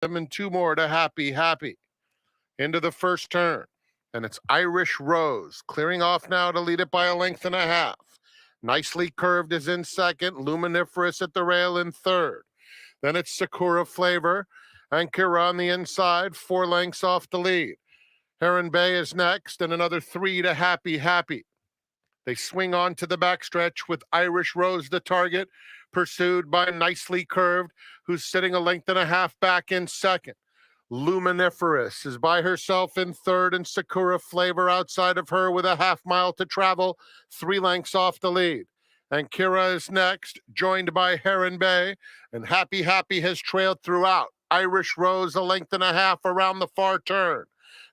them and 2 more to Happy Happy. Into the first turn. And it's Irish Rose clearing off now to lead it by a length and a half. Nicely Curved is in second. Luminiferous at the rail in third. Then it's Sakura Flavor and Kira on the inside, 4 lengths off the lead. Heron Bay is next, and another 3 to Happy Happy. They swing on to the backstretch with Irish Rose the target, pursued by Nicely Curved, who's sitting a length and a half back in second. Luminiferous is by herself in third, and Sakura Flavor outside of her with a half mile to travel, 3 lengths off the lead. And Kira is next, joined by Heron Bay, and Happy Happy has trailed throughout. Irish Rose a length and a half around the far turn.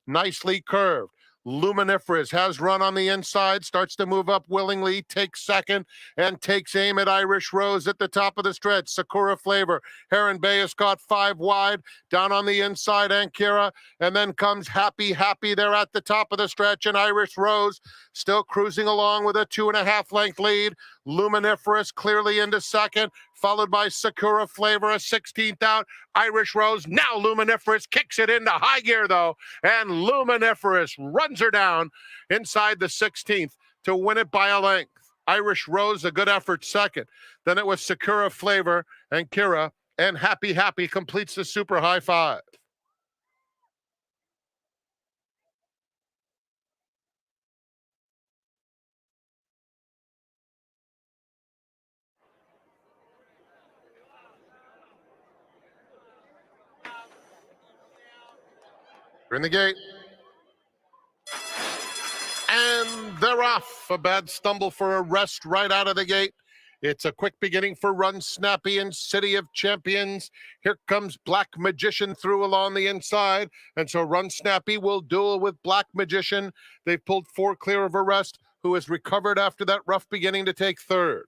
Nicely Curved. Luminiferous has run on the inside, starts to move up willingly, takes second, and takes aim at Irish Rose at the top of the stretch. Sakura Flavor. Heron Bay has got 5 wide, down on the inside, Ankira, and then comes Happy Happy there at the top of the stretch, and Irish Rose still cruising along with a 2.5 length lead. Luminiferous clearly into second, followed by Sakura Flavor, a 16th out. Irish Rose, now Luminiferous, kicks it into high gear, though, and Luminiferous runs her down inside the 16th to win it by a length. Irish Rose, a good effort second. Then it was Sakura Flavor and Kira, and Happy Happy completes the super high 5. We're in the gate. And they're off. A bad stumble for a rest right out of the gate. It's a quick beginning for Run Snappy and City of Champions. Here comes Black Magician through along the inside. And so Run Snappy will duel with Black Magician. They've pulled 4 clear of Arrest, who has recovered after that rough beginning to take third.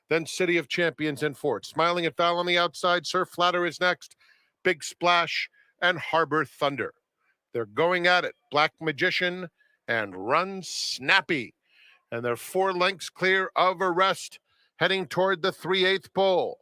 Then City of Champions in fourth. Smiling at Val on the outside. Surf Flatter is next. Big Splash and Harbor Thunder. They're going at it. Black Magician and Run Snappy. And they're 4 lengths clear of Arrest, heading toward the 3/8 pole.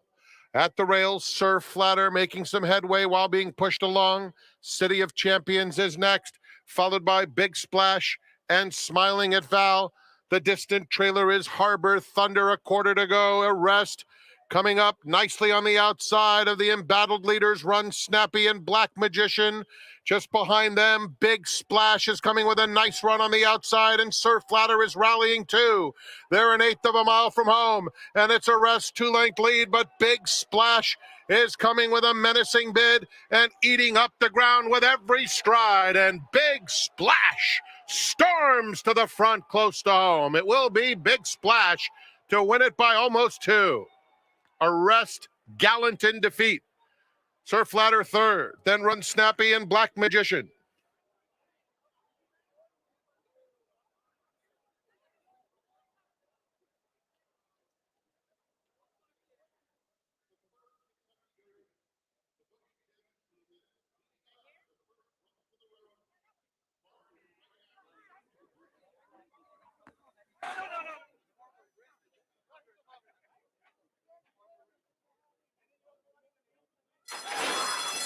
At the rails, Surf Flatter making some headway while being pushed along. City of Champions is next, followed by Big Splash and Smiling at Val. The distant trailer is Harbor Thunder, a quarter to go. Arrest coming up nicely on the outside of the embattled leaders, Run Snappy and Black Magician. Just behind them, Big Splash is coming with a nice run on the outside, and Surf Flatter is rallying too. They're 1/8 of a mile from home, and it's Arrest 2-length lead, but Big Splash is coming with a menacing bid and eating up the ground with every stride, and Big Splash storms to the front close to home. It will be Big Splash to win it by almost 2. Arrest gallant in defeat. Surf Flatter third, then Run Snappy and Black Magician.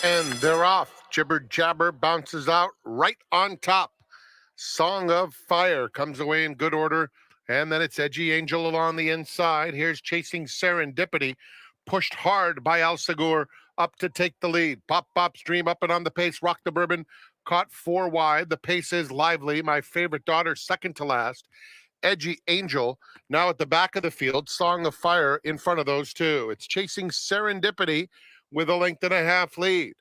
And they're off. Jibber Jabber bounces out right on top. Song of Fire comes away in good order. And then it's Edgy Angel along the inside. Here's Chasing Serendipity, pushed hard by Al Segur up to take the lead. Pop Pop Stream up and on the pace. Rock the Bourbon caught 4 wide. The pace is lively. My Favorite Daughter second to last. Edgy Angel now at the back of the field. Song of Fire in front of those two. It's Chasing Serendipity with a length and a half lead.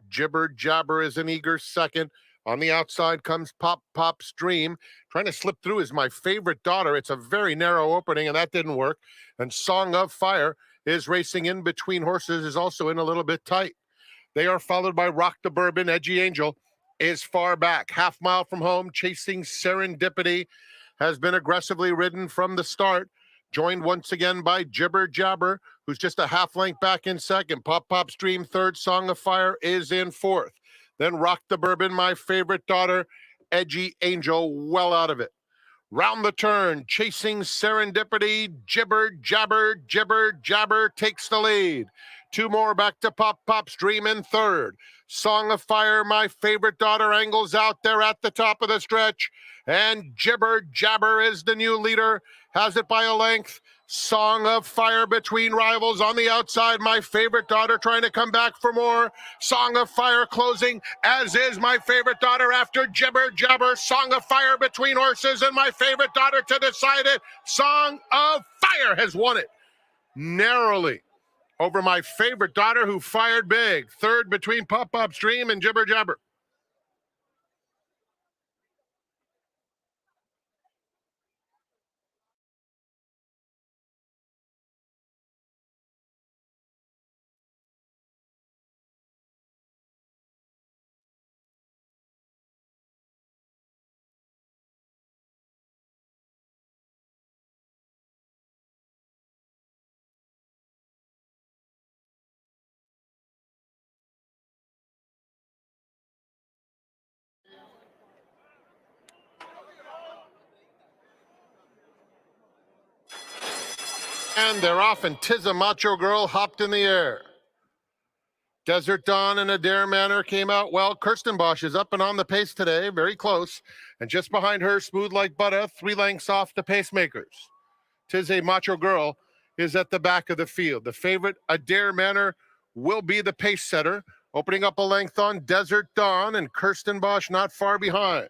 Jibber Jabber is an eager second. On the outside comes Pop Pop Stream. Trying to slip through is My Favorite Daughter. It's a very narrow opening, and that didn't work. And Song of Fire is racing in between horses, is also in a little bit tight. They are followed by Rock the Bourbon. Edgy Angel is far back. Half mile from home, Chasing Serendipity has been aggressively ridden from the start. Joined once again by Jibber Jabber, who's just a half length back in second. Pop Pop Stream third. Song of Fire is in fourth. Then Rock the Bourbon, My Favorite Daughter, Edgy Angel well out of it. Round the turn, Chasing Serendipity, Jibber Jabber takes the lead. 2 more back to Pop's Dream in third. Song of Fire, My Favorite Daughter, angles out there at the top of the stretch. And Jibber Jabber is the new leader, has it by a length. Song of Fire between rivals on the outside. My Favorite Daughter trying to come back for more. Song of Fire closing, as is My Favorite Daughter after Jibber Jabber. Song of Fire between horses and My Favorite Daughter to decide it. Song of Fire has won it narrowly over My Favorite Daughter, who fired big. Third between Pop's Dream and Jibber Jabber. And they're off, and 'Tis a Macho Girl hopped in the air. Desert Dawn and Adair Manor came out well. Kirstenbosch is up and on the pace today, very close. And just behind her, Smooth Like Butter, 3 lengths off the pacemakers. 'Tis a Macho Girl is at the back of the field. The favorite, Adair Manor, will be the pace setter, opening up a length on Desert Dawn, and Kirstenbosch not far behind.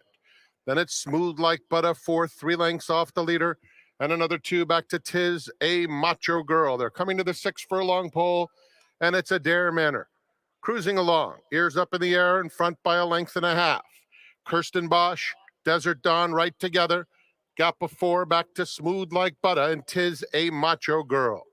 Then it's Smooth Like Butter, 4th, 3 lengths off the leader, and another 2 back to 'Tis a Macho Girl. They're coming to the 6 furlong pole, and it's Adair Manor cruising along, ears up in the air, in front by a length and a half. Kirstenbosch, Desert Dawn right together. Gap of 4 back to Smooth Like Butter and 'Tis a Macho Girl.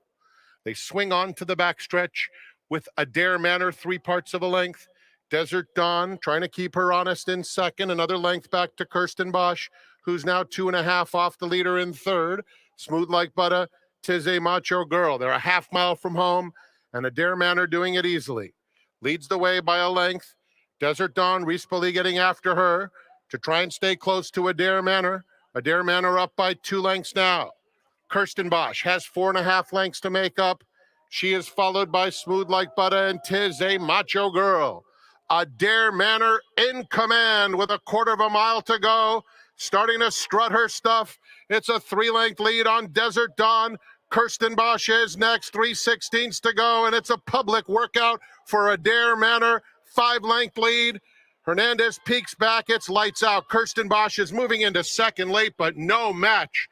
They swing on to the backstretch with Adair Manor 3 parts of a length. Desert Dawn trying to keep her honest in second. Another length back to Kirstenbosch, who's now 2.5 off the leader in third. Smooth Like Butter, 'Tis a Macho Girl. They're a half mile from home, and Adair Manor doing it easily. Leads the way by a length. Desert Dawn, Rispoli getting after her to try and stay close to Adair Manor. Adair Manor up by 2 lengths now. Kirstenbosch has 4.5 lengths to make up. She is followed by Smooth Like Butter and 'Tis a Macho Girl. Adair Manor in command with 1/4 mile to go. Starting to strut her stuff. It's a 3-length lead on Desert Dawn. Kirstenbosch is next, 3/16 to go, and it's a public workout for Adair Manor. 5-length lead. Hernandez peeks back, it's lights out. Kirstenbosch is moving into second late, but no match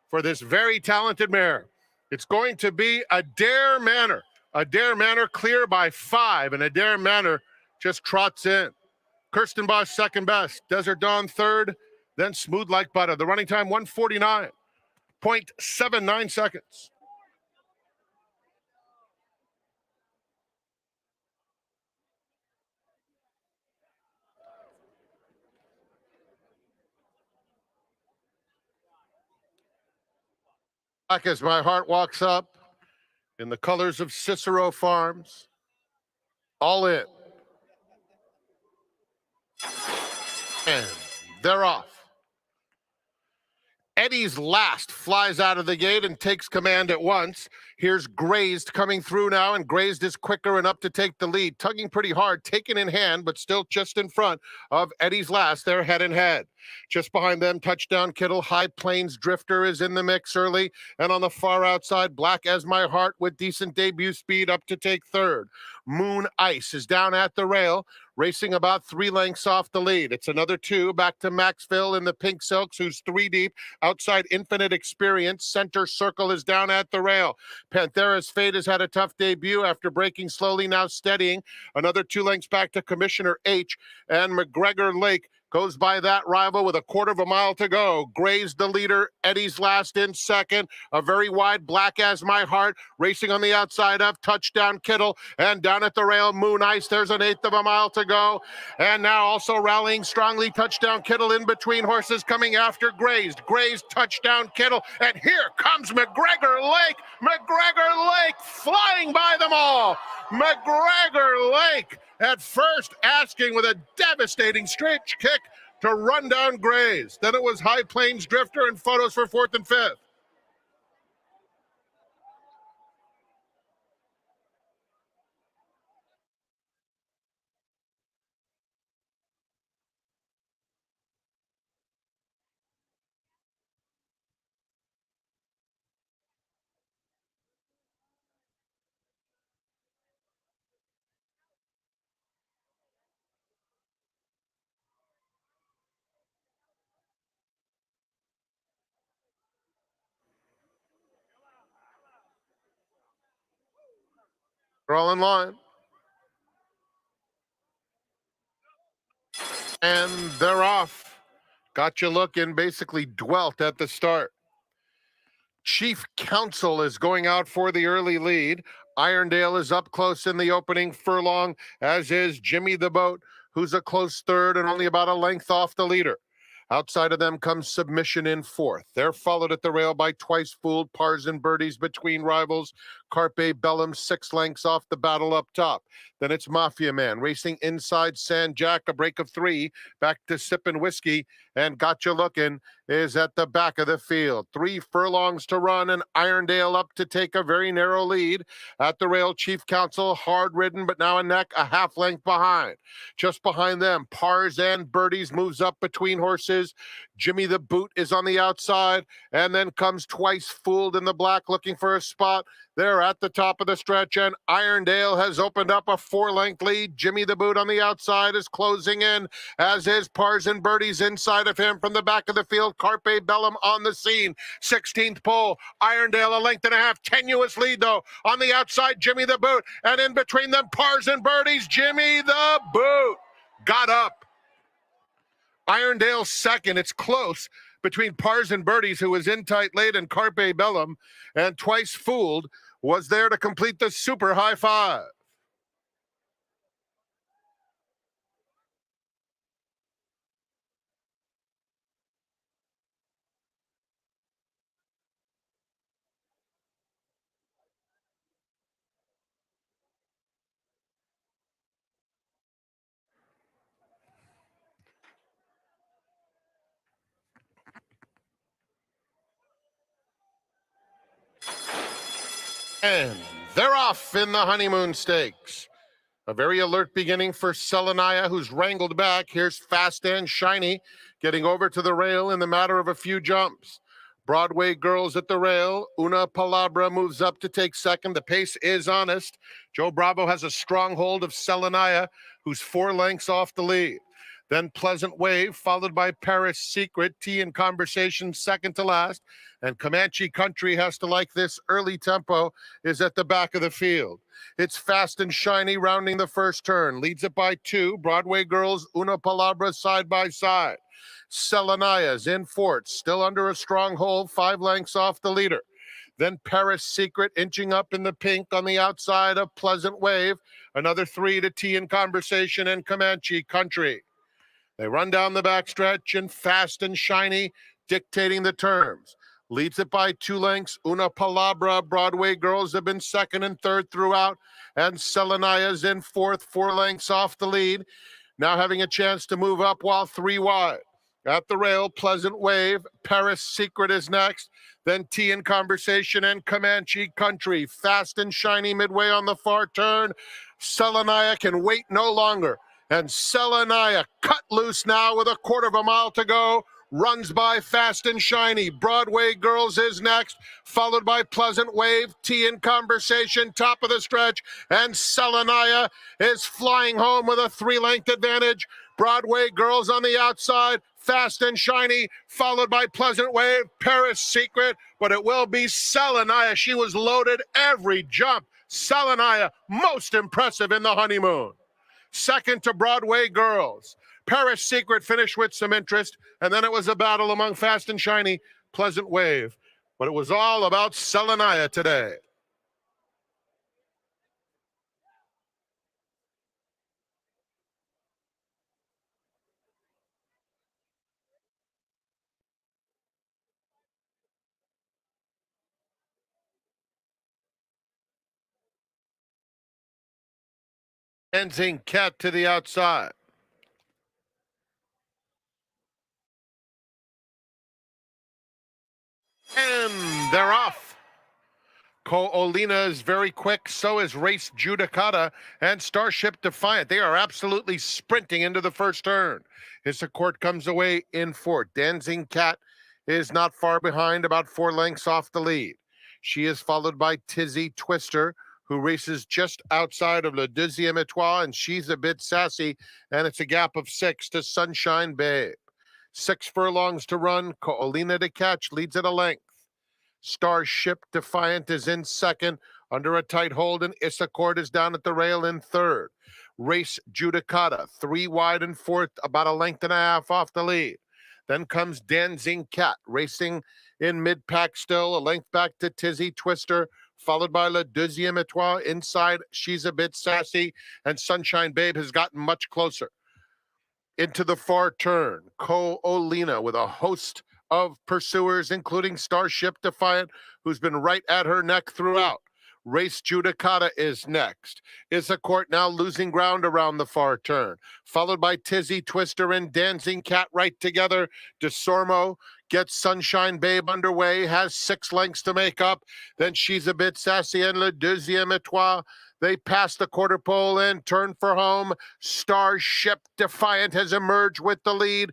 for this very talented mare. It's going to be Adair Manor. Adair Manor clear by 5, and Adair Manor just trots in. Kirstenbosch second best, Desert Dawn third, then Smooth Like Butter. The running time 1:49.79 seconds. Back as my heart walks up in the colors of Cicero Farms. All in. And they're off. Eddie's Last flies out of the gate and takes command at once. Here's Grazed coming through now, and Grazed is quicker and up to take the lead. Tugging pretty hard, taken in hand, but still just in front of Eddie's Last. They're head and head. Just behind them, Touchdown Kittle. High Plains Drifter is in the mix early. And on the far outside, Black as My Heart with decent debut speed up to take third. Moon Ice is down at the rail, racing about 3 lengths off the lead. It's another 2 back to Maxville in the Pink Silks, who's 3 deep. Outside Infinite Experience. Center Circle is down at the rail. Panthera's Fate has had a tough debut after breaking slowly, now steadying. Another 2 lengths back to Commissioner H. And McGregor Lake goes by that rival with 1/4 mile to go. Grazed the leader. Eddie's Last in second. A very wide Black as My Heart racing on the outside of Touchdown Kittle. And down at the rail, Moon Ice. There's 1/8 mile to go. And now also rallying strongly, Touchdown Kittle in between horses coming after Grazed. Grazed, Touchdown Kittle. And here comes McGregor Lake. McGregor Lake flying by them all. McGregor Lake at first asking with a devastating straight kick to run down Grazed. Then it was High Plains Drifter and photos for 4th and 5th. They're all in line. And they're off. Got you looking, basically dwelt at the start. Chief Counsel is going out for the early lead. Irondale is up close in the opening furlong, as is Jimmy the Boat, who's a close third and only about a length off the leader. Outside of them comes Submission in fourth. They're followed at the rail by Twice Fooled, Pars and Birdies between rivals. Carpe Bellum 6 lengths off the battle up top. Then it's Mafia Man racing inside San Jack, a break of 3, back to Sippin' Whiskey, and Gotcha Lookin' is at the back of the field. 3 furlongs to run, and Irondale up to take a very narrow lead. At the rail, Chief Counsel, hard-ridden, but now a neck, a half length behind. Just behind them, Pars and Birdies moves up between horses. Jimmy the Boot is on the outside, and then comes Twice Fooled in the black looking for a spot. They're at the top of the stretch, and Irondale has opened up a 4-length lead. Jimmy the Boot on the outside is closing in, as is Pars and Birdies inside of him from the back of the field. Carpe Bellum on the scene. 16th pole. Irondale a length and a half. Tenuous lead, though. On the outside, Jimmy the Boot. And in between them, Pars and Birdies. Jimmy the Boot got up. Irondale second. It's close between Pars and Birdies, who was in tight late, and Carpe Bellum. And Twice Fooled was there to complete the super high five. And they're off in the Honeymoon Stakes. A very alert beginning for Selenaya, who's wrangled back. Here's Fast and Shiny getting over to the rail in the matter of a few jumps. Broadway Girls at the rail. Una Palabra moves up to take second. The pace is honest. Joe Bravo has a strong hold of Selenaya, who's 4 lengths off the lead. Then Pleasant Wave, followed by Paris Secret, Tea and Conversation second to last. And Comanche Country has to like this early tempo, is at the back of the field. It's Fast and Shiny rounding the first turn. Leads it by 2. Broadway Girls, Una Palabra side by side. Selanaya's in fourth, still under a strong hold, 5 lengths off the leader. Then Paris Secret inching up in the pink on the outside of Pleasant Wave. Another 3 to Tea and Conversation and Comanche Country. They run down the backstretch, and Fast and Shiny dictating the terms. Leads it by 2 lengths. Una Palabra. Broadway Girls have been second and third throughout. And Selanaya's in fourth, 4 lengths off the lead. Now having a chance to move up while 3 wide. At the rail, Pleasant Wave. Paris Secret is next. Then Tea and Conversation and Comanche Country. Fast and Shiny midway on the far turn. Selenaya can wait no longer. And Selenaya cut loose now with a quarter of a mile to go. Runs by Fast and Shiny. Broadway Girls is next, followed by Pleasant Wave, Tea and Conversation, top of the stretch. And Selenaya is flying home with a 3-length advantage. Broadway Girls on the outside. Fast and Shiny, followed by Pleasant Wave, Paris Secret, but it will be Selenaya. She was loaded every jump. Selenaya, most impressive in the Honeymoon. Second to Broadway Girls. Paris Secret finished with some interest, and then it was a battle among Fast and Shiny, Pleasant Wave. But it was all about Selenaya today. Dancing Cat to the outside. And they're off. Coolina is very quick. So is Race Judicata and Starship Defiant. They are absolutely sprinting into the first turn. Hissecourt comes away in fourth. Dancing Cat is not far behind, about 4 lengths off the lead. She is followed by Tizzy Twister, who races just outside of Le Deuxième Etoile, and she's a bit sassy, and it's a gap of 6 to Sunshine Babe. 6 furlongs to run. Coolina to catch, leads at a length. Starship Defiant is in second. Under a tight hold, and Issacord is down at the rail in third. Race Judicata, 3 wide in fourth, about a length and a half off the lead. Then comes Dancing Cat, racing in mid-pack still, a length back to Tizzy Twister, followed by Le Deuxième Etoile. Inside, She's a Bit Sassy, and Sunshine Babe has gotten much closer. Into the far turn, Ko-Olina with a host of pursuers, including Starship Defiant, who's been right at her neck throughout. Race Judicata is next. Issacord now losing ground around the far turn, followed by Tizzy Twister and Dancing Cat right together. DeSormo gets Sunshine Babe underway, has 6 lengths to make up. Then She's a Bit Sassy and Le Deuxième Etoile. They pass the quarter pole and turn for home. Starship Defiant has emerged with the lead,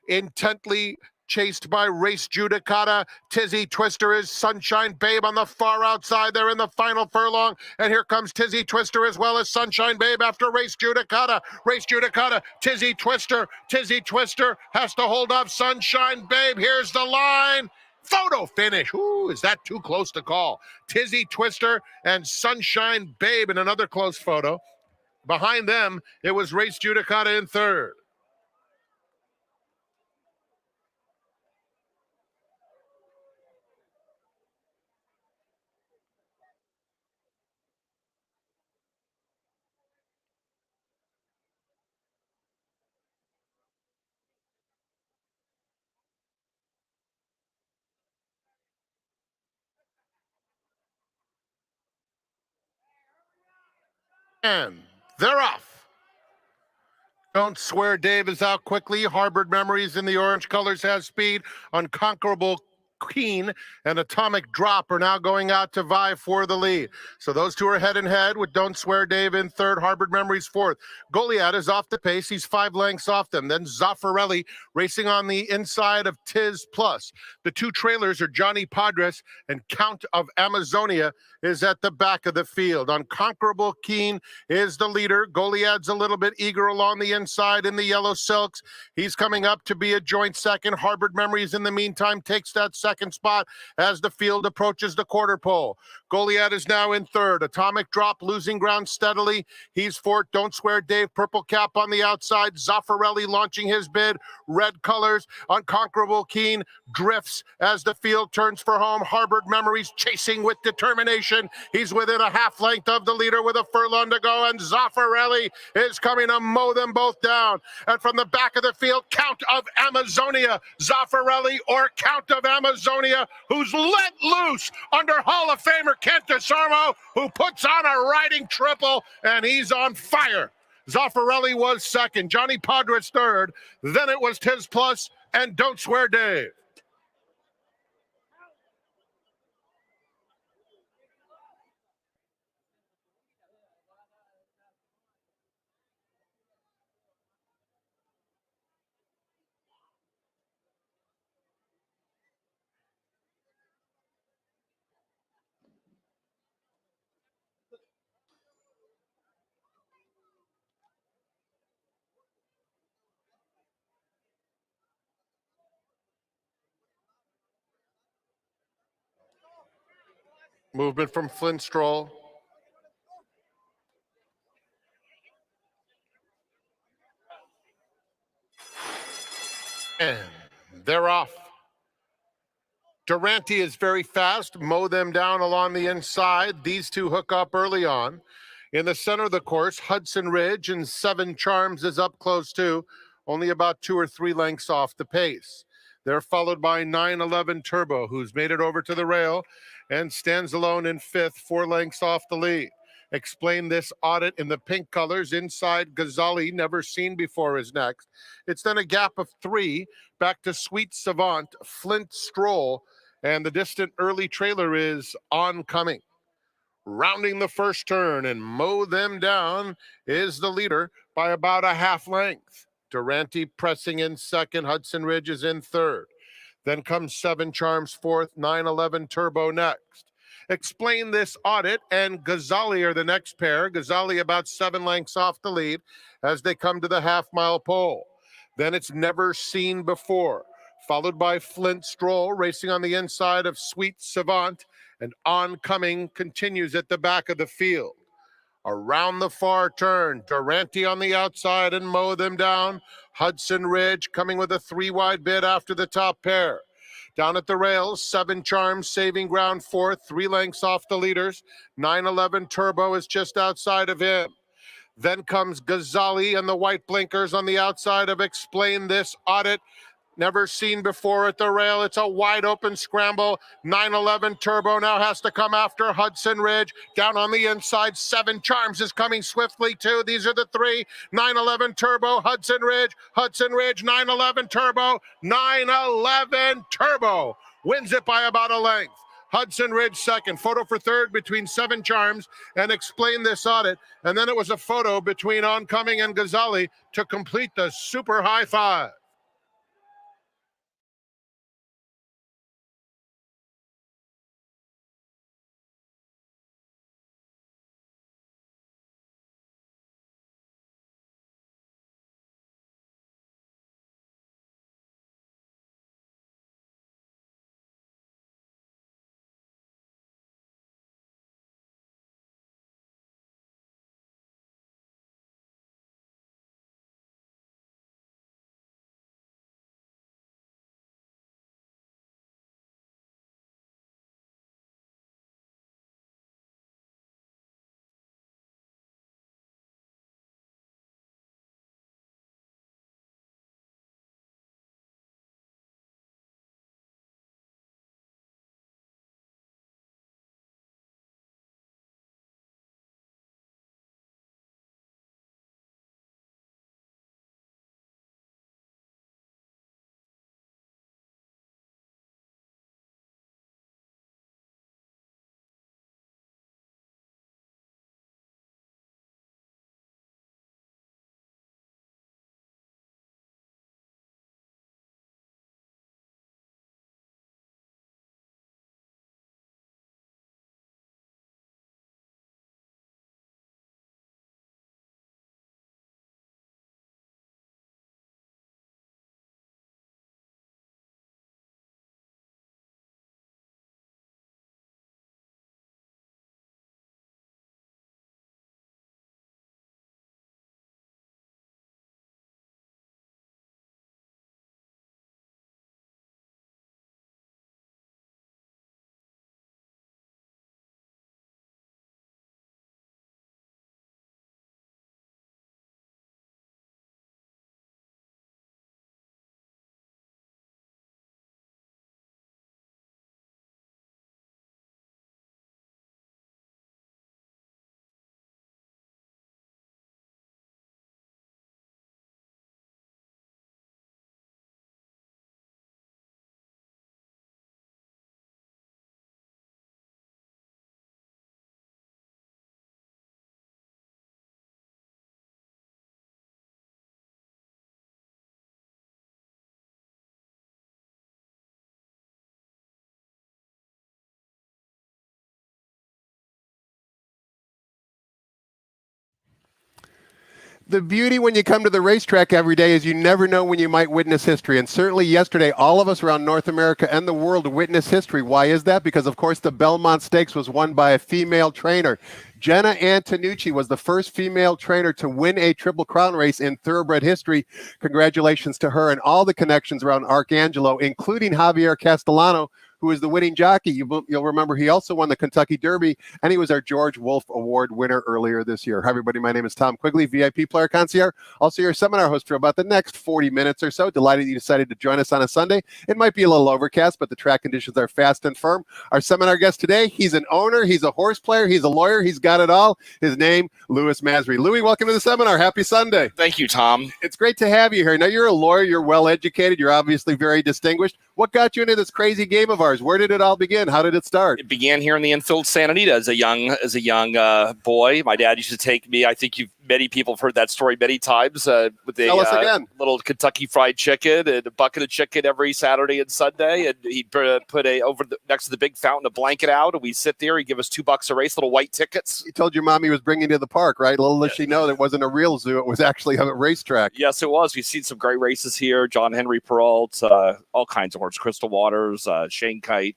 intently chased by Race Judicata. Tizzy Twister is Sunshine Babe on the far outside. They're in the final furlong, and here comes Tizzy Twister as well as Sunshine Babe after Race Judicata. Race Judicata, Tizzy Twister. Tizzy Twister has to hold up Sunshine Babe. Here's the line. Photo finish. Ooh, is that too close to call? Tizzy Twister and Sunshine Babe in another close photo. Behind them, it was Race Judicata in third. And they're off. Don't Swear Dave is out quickly. Harbored Memories in the orange colors has speed. Unconquerable Keen and Atomic Drop are now going out to vie for the lead. So those two are head and head with Don't Swear Dave in third, Harbored Memories fourth. Goliath is off the pace. He's 5 lengths off them. Then Zaffarelli racing on the inside of Tiz Plus. The two trailers are Johnny Padres, and Count of Amazonia is at the back of the field. Unconquerable Keen is the leader. Goliath's a little bit eager along the inside in the yellow silks. He's coming up to be a joint second. Harbored Memories in the meantime takes that second spot as the field approaches the quarter pole. Goliath is now in third. Atomic Drop losing ground steadily. He's fourth. Don't Swear Dave, purple cap on the outside. Zaffarelli launching his bid. Red colors. Unconquerable Keen drifts as the field turns for home. Harbored Memories chasing with determination. He's within a half length of the leader with a furlong to go, and Zaffarelli is coming to mow them both down. And from the back of the field, Count of Amazonia. Zaffarelli or Count of Amazonia, who's let loose under Hall of Famer Kent DeSormo, who puts on a riding triple, and he's on fire. Zaffarelli was second, Johnny Padres third, then it was Tiz Plus and Don't Swear Dave. Movement from Flint Stroll. And they're off. Durante is very fast. Mow them down along the inside. These two hook up early on. In the center of the course, Hudson Ridge and 7 Charms is up close too, only about 2 or 3 lengths off the pace. They're followed by 911 Turbo, who's made it over to the rail and stands alone in 5th, 4 lengths off the lead. Explain This Audit in the pink colors. Inside, Ghazali, never seen before, is next. It's then a gap of 3 back to Sweet Savant, Flint Stroll, and the distant early trailer is Oncoming. Rounding the first turn and mow them down is the leader by about a half length. Durante pressing in second. Hudson Ridge is in third. Then comes 7 Charms fourth, 911 Turbo next. Explain This Audit and Ghazali are the next pair. Ghazali about 7 lengths off the lead as they come to the half-mile pole. Then it's Never Seen Before, followed by Flint Stroll racing on the inside of Sweet Savant And Oncoming continues at the back of the field. Around the far turn, Durante on the outside and mow them down. Hudson Ridge coming with a 3-wide bid after the top pair. Down at the rails, 7 Charms saving ground fourth, 3 lengths off the leaders. 911 Turbo is just outside of him. Then comes Ghazali and the white blinkers on the outside of Explain This Audit. Never seen before at the rail. It's a wide open scramble. 911 Turbo now has to come after Hudson Ridge. Down on the inside, 7 Charms is coming swiftly too. These are the 3. 911 Turbo, Hudson Ridge, 911 Turbo. 911 Turbo wins it by about a length. Hudson Ridge second, photo for third between 7 Charms and Explain This Audit. And then it was a photo between Oncoming and Ghazali to complete the super high five. The beauty when you come to the racetrack every day is you never know when you might witness history. And certainly yesterday, all of us around North America and the world witnessed history. Why is that? Because, of course, the Belmont Stakes was won by a female trainer. Jenna Antonucci was the first female trainer to win a Triple Crown race in thoroughbred history. Congratulations to her and all the connections around Arcangelo, including Javier Castellano, who is the winning jockey. You'll remember he also won the Kentucky Derby, and he was our George Wolfe Award winner earlier this year. Hi, everybody. My name is Tom Quigley, VIP Player Concierge, also your seminar host for about the next 40 minutes or so. Delighted you decided to join us on a Sunday. It might be a little overcast, but the track conditions are fast and firm. Our seminar guest today, he's an owner, he's a horse player, he's a lawyer, he's got it all. His name, Louis Masry. Louis, welcome to the seminar. Happy Sunday. Thank you, Tom. It's great to have you here. Now, you're a lawyer, you're well-educated, you're obviously very distinguished. What got you into this crazy game of ours? Where did it all begin? How did it start? It began here in the infield Santa Anita as a young boy. My dad used to take me. I think many people have heard that story many times. With Tell us again. Little Kentucky Fried Chicken and a bucket of chicken every Saturday and Sunday, and he'd put next to the big fountain a blanket out, and we'd sit there. He'd give us $2 a race, little white tickets. You told your mom he was bringing you to the park, right? Little does she know that it wasn't a real zoo; it was actually a racetrack. Yes, it was. We've seen some great races here. John Henry Peralt, all kinds of horses, Crystal Waters, Shane Kite.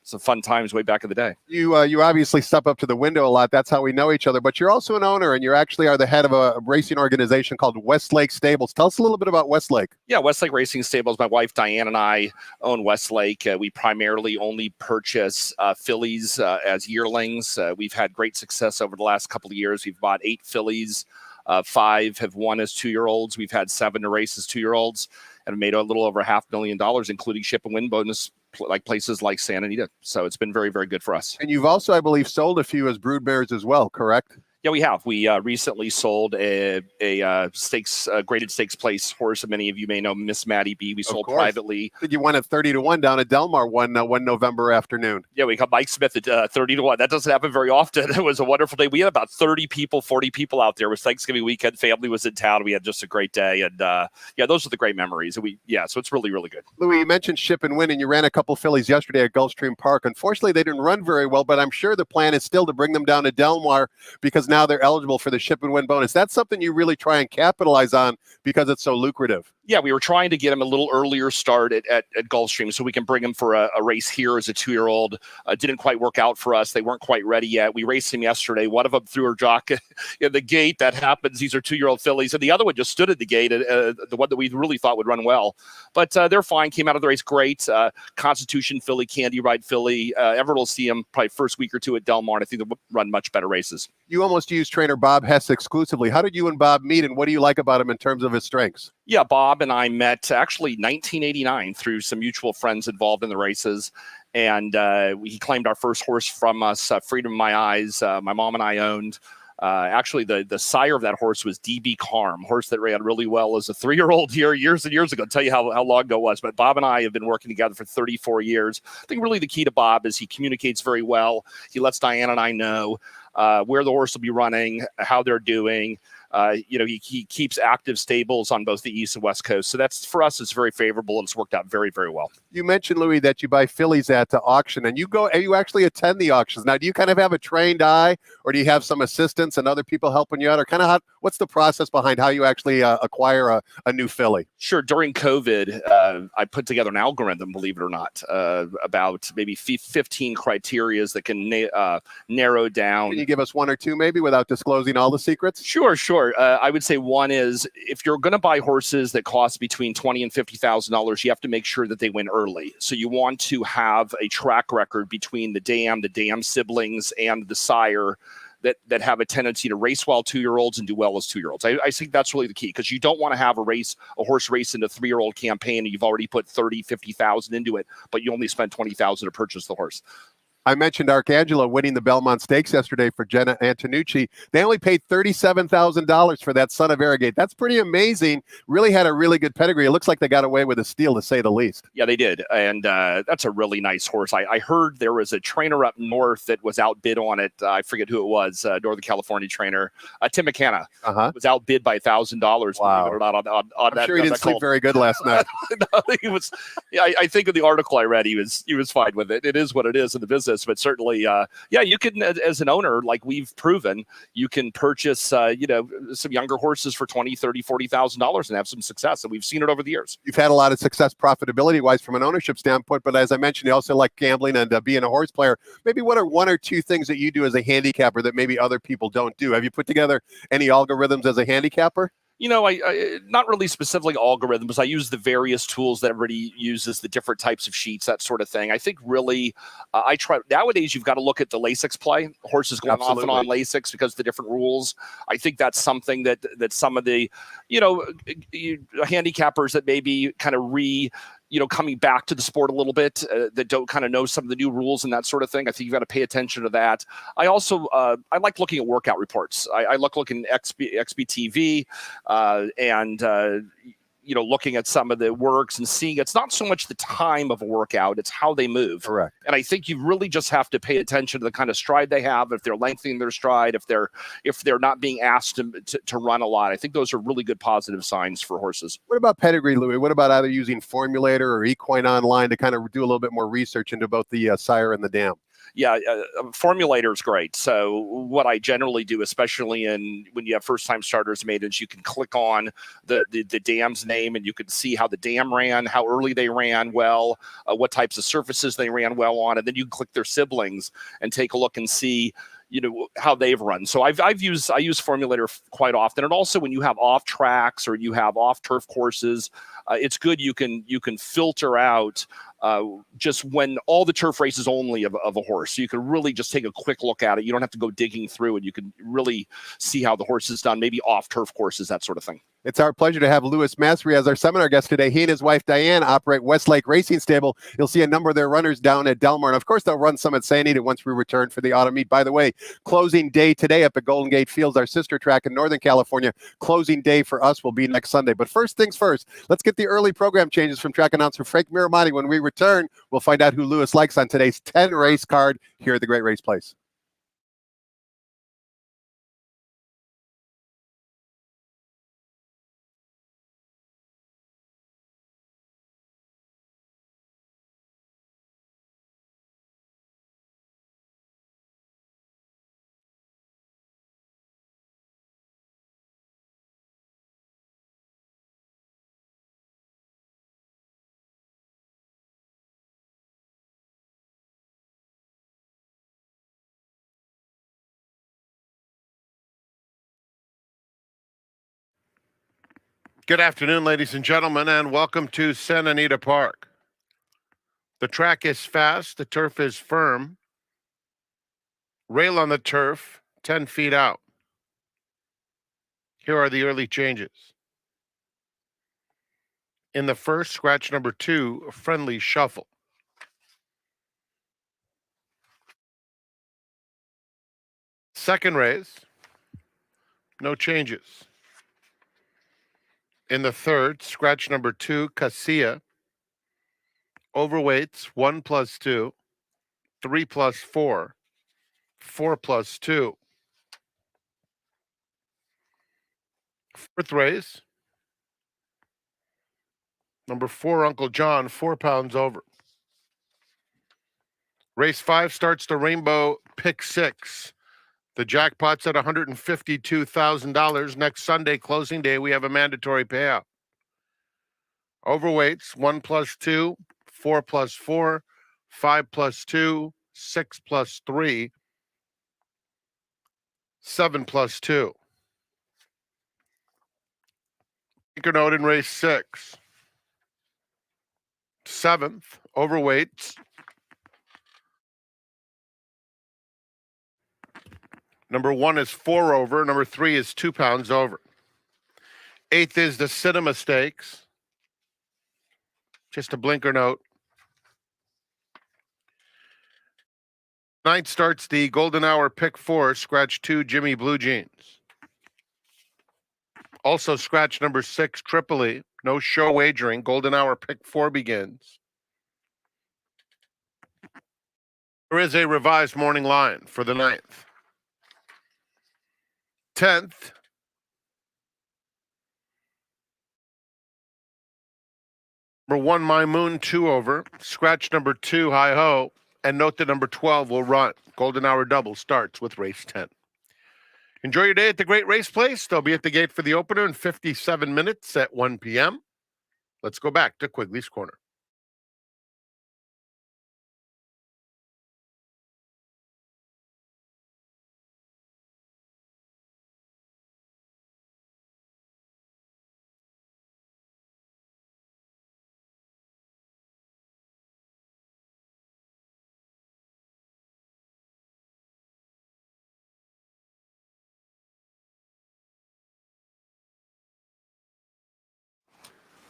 some fun times way back in the day. You obviously step up to the window a lot. That's how we know each other. But you're also an owner, and you actually are the head of a racing organization called Westlake Stables. Tell us a little bit about Westlake. Yeah, Westlake Racing Stables. My wife Diane and I own Westlake. We primarily only purchase fillies as yearlings. We've had great success over the last couple of years. We've bought 8 fillies. 5 have won as 2-year-olds. We've had 7 to race as 2-year-olds, and made a little over $500,000, including ship and win bonus, like places like Santa Anita. So it's been very, very good for us. And you've also, I believe, sold a few as brood mares as well, correct? Yeah, we have. We recently sold a stakes graded stakes place horse. Many of you may know Miss Maddie B. We sold privately. You won at 30-1 down at Del Mar one November afternoon. Yeah, we got Mike Smith at 30-1. That doesn't happen very often. It was a wonderful day. We had about 30 people, 40 people out there. It was Thanksgiving weekend. Family was in town. We had just a great day, and yeah, those are the great memories. So it's really, really good. Louis, you mentioned ship and win, and you ran a couple fillies yesterday at Gulfstream Park. Unfortunately, they didn't run very well, but I'm sure the plan is still to bring them down to Del Mar because now they're eligible for the ship and win bonus. That's something you really try and capitalize on because it's so lucrative. Yeah, we were trying to get him a little earlier start at Gulfstream so we can bring him for a race here as a 2-year-old. Didn't quite work out for us. They weren't quite ready yet. We raced him yesterday. One of them threw her jock in the gate. That happens. These are 2-year-old fillies. And the other one just stood at the gate, the one that we really thought would run well. But they're fine. Came out of the race great. Constitution filly, Candy Ride filly. Everett will see him probably first week or two at Del Mar. I think they'll run much better races. You almost used trainer Bob Hess exclusively. How did you and Bob meet, and what do you like about him in terms of his strengths? Yeah, Bob and I met actually 1989 through some mutual friends involved in the races. And he claimed our first horse from us, Freedom in My Eyes. My mom and I owned. Actually, the sire of that horse was DB Carm, horse that ran really well as a 3-year-old here years and years ago. I'll tell you how long ago it was. But Bob and I have been working together for 34 years. I think really the key to Bob is he communicates very well. He lets Diane and I know where the horse will be running, how they're doing. He keeps active stables on both the East and West Coast. So that's, for us, it's very favorable, and it's worked out very, very well. You mentioned, Louis, that you buy fillies at the auction, and you actually attend the auctions. Now, do you kind of have a trained eye, or do you have some assistants and other people helping you out, or kind of what's the process behind how you actually acquire a new filly? Sure. During COVID, I put together an algorithm, believe it or not, about maybe 15 criterias that can narrow down. Can you give us one or two maybe without disclosing all the secrets? Sure. I would say one is, if you're going to buy horses that cost between $20,000 and $50,000, you have to make sure that they win early. So you want to have a track record between the dam siblings, and the sire that have a tendency to race well 2-year-olds and do well as 2-year-olds. I think that's really the key, because you don't want to have a horse race in a 3-year-old campaign and you've already put $30,000, $50,000 into it, but you only spent $20,000 to purchase the horse. I mentioned Arcangelo winning the Belmont Stakes yesterday for Jenna Antonucci. They only paid $37,000 for that son of Arrogate. That's pretty amazing. Really had a really good pedigree. It looks like they got away with a steal, to say the least. Yeah, they did. And that's a really nice horse. I heard there was a trainer up north that was outbid on it. I forget who it was, Northern California trainer. Tim McKenna was outbid by $1,000. Wow. Believe it or not, on I'm that. sure he didn't sleep very good last night. No, he was. Yeah, I think in the article I read, he was fine with it. It is what it is in the business. But certainly, you can, as an owner, like we've proven, you can purchase, some younger horses for $20,000, $30,000, $40,000 and have some success. And we've seen it over the years. You've had a lot of success profitability-wise from an ownership standpoint, but as I mentioned, you also like gambling and being a horse player. Maybe what are one or two things that you do as a handicapper that maybe other people don't do? Have you put together any algorithms as a handicapper? I not really specifically algorithms. I use the various tools that everybody uses, the different types of sheets, that sort of thing. I think really, I try nowadays. You've got to look at the Lasix play. Horses going off and on Lasix because of the different rules. I think that's something that some of the, handicappers that maybe kind of coming back to the sport a little bit, that don't kind of know some of the new rules and that sort of thing. I think you've got to pay attention to that. I also, I like looking at workout reports. I like looking at XBTV and looking at some of the works and seeing it's not so much the time of a workout, it's how they move. Correct. And I think you really just have to pay attention to the kind of stride they have, if they're lengthening their stride, if they're not being asked to run a lot. I think those are really good positive signs for horses. What about pedigree, Louis? What about either using Formulator or Equine Online to kind of do a little bit more research into both the sire and the dam? Yeah, Formulator is great. So what I generally do, especially when you have first-time starters maidens, you can click on the dam's name and you can see how the dam ran, how early they ran well, what types of surfaces they ran well on, and then you can click their siblings and take a look and see how they've run. So I use Formulator quite often. And also when you have off tracks or you have off turf courses, it's good. You can filter out just when all the turf races only of a horse. So you can really just take a quick look at it. You don't have to go digging through and you can really see how the horse is done, maybe off turf courses, that sort of thing. It's our pleasure to have Louis Masry as our seminar guest today. He and his wife, Diane, operate Westlake Racing Stable. You'll see a number of their runners down at Delmar. And, of course, they'll run some at St. Anita once we return for the autumn meet. By the way, closing day today up at Golden Gate Fields, our sister track in Northern California. Closing day for us will be next Sunday. But first things first, let's get the early program changes from track announcer Frank Miramati. When we return, we'll find out who Louis likes on today's 10-race card here at the Great Race Place. Good afternoon, ladies and gentlemen, and welcome to Santa Anita Park. The track is fast, the turf is firm. Rail on the turf, 10 feet out. Here are the early changes. In the first, scratch number 2, a friendly shuffle. Second race, no changes. In the third, scratch number 2, Casilla. Overweights, 1 plus 2, 3 plus 4, 4 plus 2. Fourth race, number 4, Uncle John, 4 pounds over. Race 5 starts the Rainbow Pick 6. The jackpot's at $152,000. Next Sunday, closing day, we have a mandatory payout. Overweights, 1 plus 2, 4 plus 4, 5 plus 2, 6 plus 3, 7 plus 2. Anchor note in race 6. 7th, overweights. Number 1 is 4 over. Number 3 is 2 pounds over. 8th is the Cinema Stakes. Just a blinker note. 9th starts the Golden Hour Pick 4, scratch 2, Jimmy Blue Jeans. Also scratch number 6, Tripoli. No show wagering. Golden Hour Pick 4 begins. There is a revised morning line for the 9th. 10th, number 1, My Moon, 2 over. Scratch number 2, Hi Ho. And note that number 12 will run. Golden Hour Double starts with race 10. Enjoy your day at the Great Race Place. They'll be at the gate for the opener in 57 minutes at 1 p.m. Let's go back to Quigley's Corner.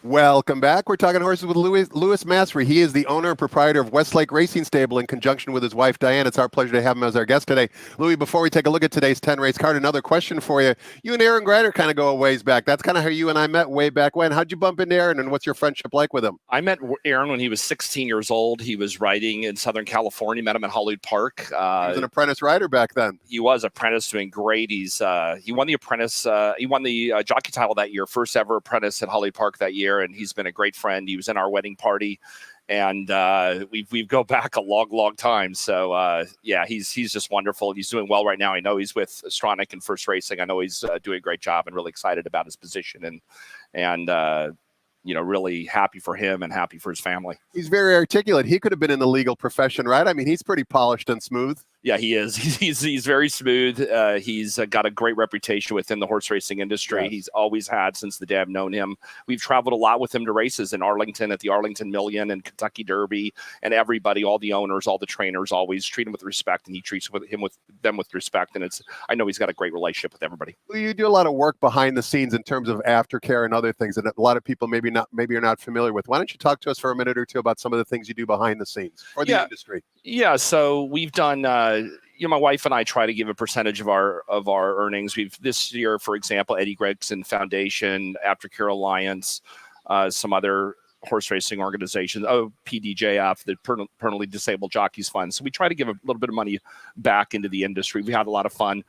Welcome back. We're talking horses with Louis Masry. He is the owner and proprietor of Westlake Racing Stable in conjunction with his wife, Diane. It's our pleasure to have him as our guest today. Louis, before we take a look at today's 10-race card, another question for you. You and Aaron Grider kind of go a ways back. That's kind of how you and I met way back when. How'd you bump into Aaron, and what's your friendship like with him? I met Aaron when he was 16 years old. He was riding in Southern California. Met him at Hollywood Park. He was an apprentice rider back then. He was apprentice, doing great. He won the apprentice. He won the jockey title that year, first ever apprentice at Hollywood Park that year, and he's been a great friend. He was in our wedding party, and we go back a long time. So yeah, he's just wonderful. He's doing well right now. I know he's with Stronach and First Racing. I know he's doing a great job and really excited about his position and really happy for him and happy for his family. He's very articulate. He could have been in the legal profession, right? I mean, he's pretty polished and smooth. Yeah, he is. He's very smooth. He's got a great reputation within the horse racing industry. Yes. He's always had since the day I've known him. We've traveled a lot with him to races in Arlington at the Arlington Million and Kentucky Derby, and everybody, all the owners, all the trainers, always treat him with respect, and he treats them with respect. And I know he's got a great relationship with everybody. Well, you do a lot of work behind the scenes in terms of aftercare and other things, and a lot of people maybe you're not familiar with. Why don't you talk to us for a minute or two about some of the things you do behind the scenes for the industry? Yeah, so we've done. My wife and I try to give a percentage of our earnings. We've this year, for example, Eddie Gregson Foundation, Aftercare Alliance, some other horse racing organizations, PDJF, the Permanently Disabled Jockeys Fund. So we try to give a little bit of money back into the industry. We had a lot of fun,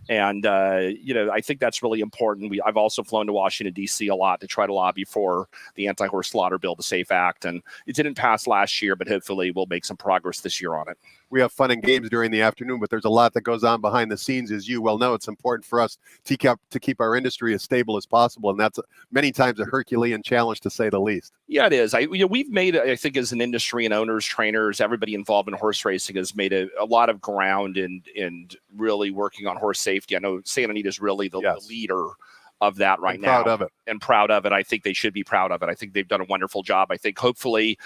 and I think that's really important. I've also flown to Washington D.C. a lot to try to lobby for the Anti-Horse Slaughter Bill, the SAFE Act, and it didn't pass last year, but hopefully we'll make some progress this year on it. We have fun and games during the afternoon, but there's a lot that goes on behind the scenes. As you well know, it's important for us to keep our industry as stable as possible, and that's many times a Herculean challenge, to say the least. Yeah, it is. We've made, I think, as an industry and owners, trainers, everybody involved in horse racing has made a lot of ground in really working on horse safety. I know Santa Anita is really the leader of that right now. Proud of it. I think they should be proud of it. I think they've done a wonderful job. I think hopefully,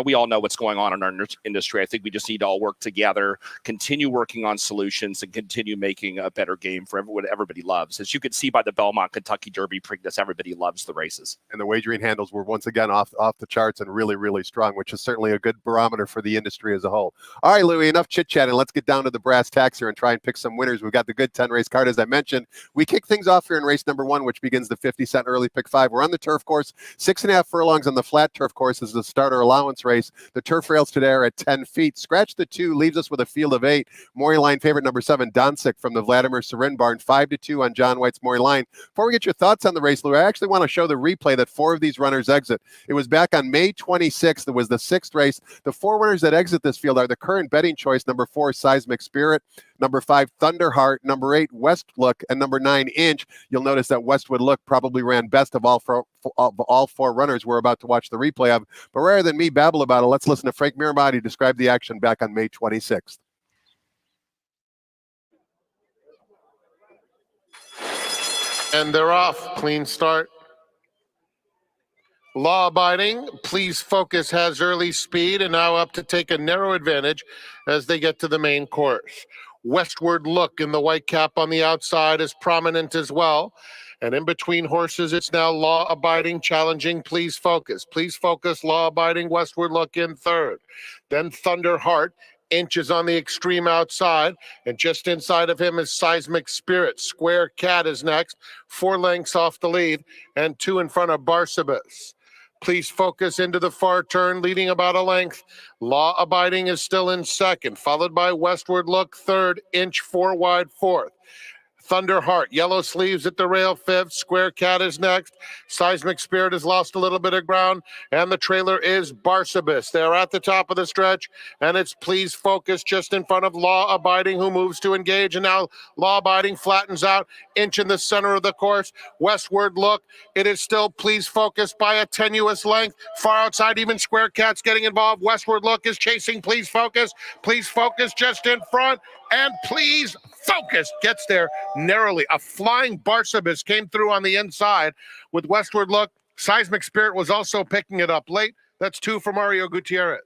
we all know what's going on in our industry. I think we just need to all work together, continue working on solutions, and continue making a better game for what everybody loves. As you can see by the Belmont Kentucky Derby Preakness, everybody loves the races. And the wagering handles were once again off the charts and really, really strong, which is certainly a good barometer for the industry as a whole. All right, Louis, enough chit-chatting. Let's get down to the brass tacks here and try and pick some winners. We've got the good 10-race card, as I mentioned. We kick things off here in race number 1, which begins the 50-cent early pick 5. We're on the turf course, 6.5 furlongs on the flat turf course is the starter allowance race. The turf rails today are at 10 feet. Scratch the 2 leaves us with a field of 8. Maury Line favorite number 7, Donsick from the Vladimir Serin barn, 5-2 on John White's Maury Line. Before we get your thoughts on the race, Lou, I actually want to show the replay that 4 of these runners exit. It was back on May 26th. It was the 6th race. The 4 runners that exit this field are the current betting choice, number 4, Seismic Spirit, number 5, Thunderheart, number 8, Westlook, and number 9, Inch. You'll notice that Westwood Look probably ran best of all 4 runners we're about to watch the replay of. But rather than me babble about it, let's listen to Frank Miramati describe the action back on May 26th. And they're off. Clean start. Law Abiding, Please Focus has early speed and now up to take a narrow advantage as they get to the main course. Westward Look in the white cap on the outside is prominent as well. And in between horses, it's now Law Abiding challenging Please Focus. Please Focus, Law Abiding, Westward Look in third. Then Thunder Heart. Inch is on the extreme outside, and just inside of him is Seismic Spirit. Square Cat is next, 4 lengths off the lead, and 2 in front of Barsabas. Please Focus into the far turn, leading about a length. Law Abiding is still in second, followed by Westward Look third, Inch 4 wide fourth. Thunder Heart, Yellow Sleeves at the rail fifth. Square Cat is next. Seismic Spirit has lost a little bit of ground, and the trailer is Barsabas. They're at the top of the stretch, and it's Please Focus just in front of Law Abiding, who moves to engage, and now Law Abiding flattens out. Inch in the center of the course. Westward Look, it is still Please Focus by a tenuous length. Far outside, even Square Cat's getting involved. Westward Look is chasing Please Focus. Please Focus just in front, and Please Focus gets there narrowly. A flying Barsabas came through on the inside with Westward Look. Seismic Spirit was also picking it up late. That's 2 for Mario Gutierrez.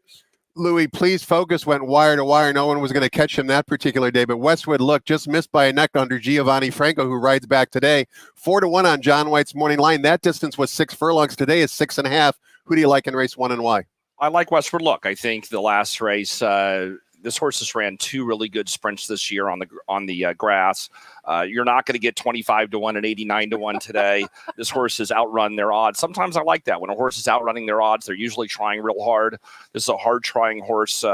Louis, Please Focus went wire to wire. No one was going to catch him that particular day, but Westwood Look just missed by a neck under Giovanni Franco, who rides back today. 4-1 on John White's Morning Line. That distance was 6 furlongs. Today is 6.5. Who do you like in race 1 and why? I like Westward Look. I think the last race, this horse has ran 2 really good sprints this year on the grass. You're not going to get 25-1 and 89-1 today. This horse has outrun their odds. Sometimes I like that. When a horse is outrunning their odds, they're usually trying real hard. This is a hard trying horse.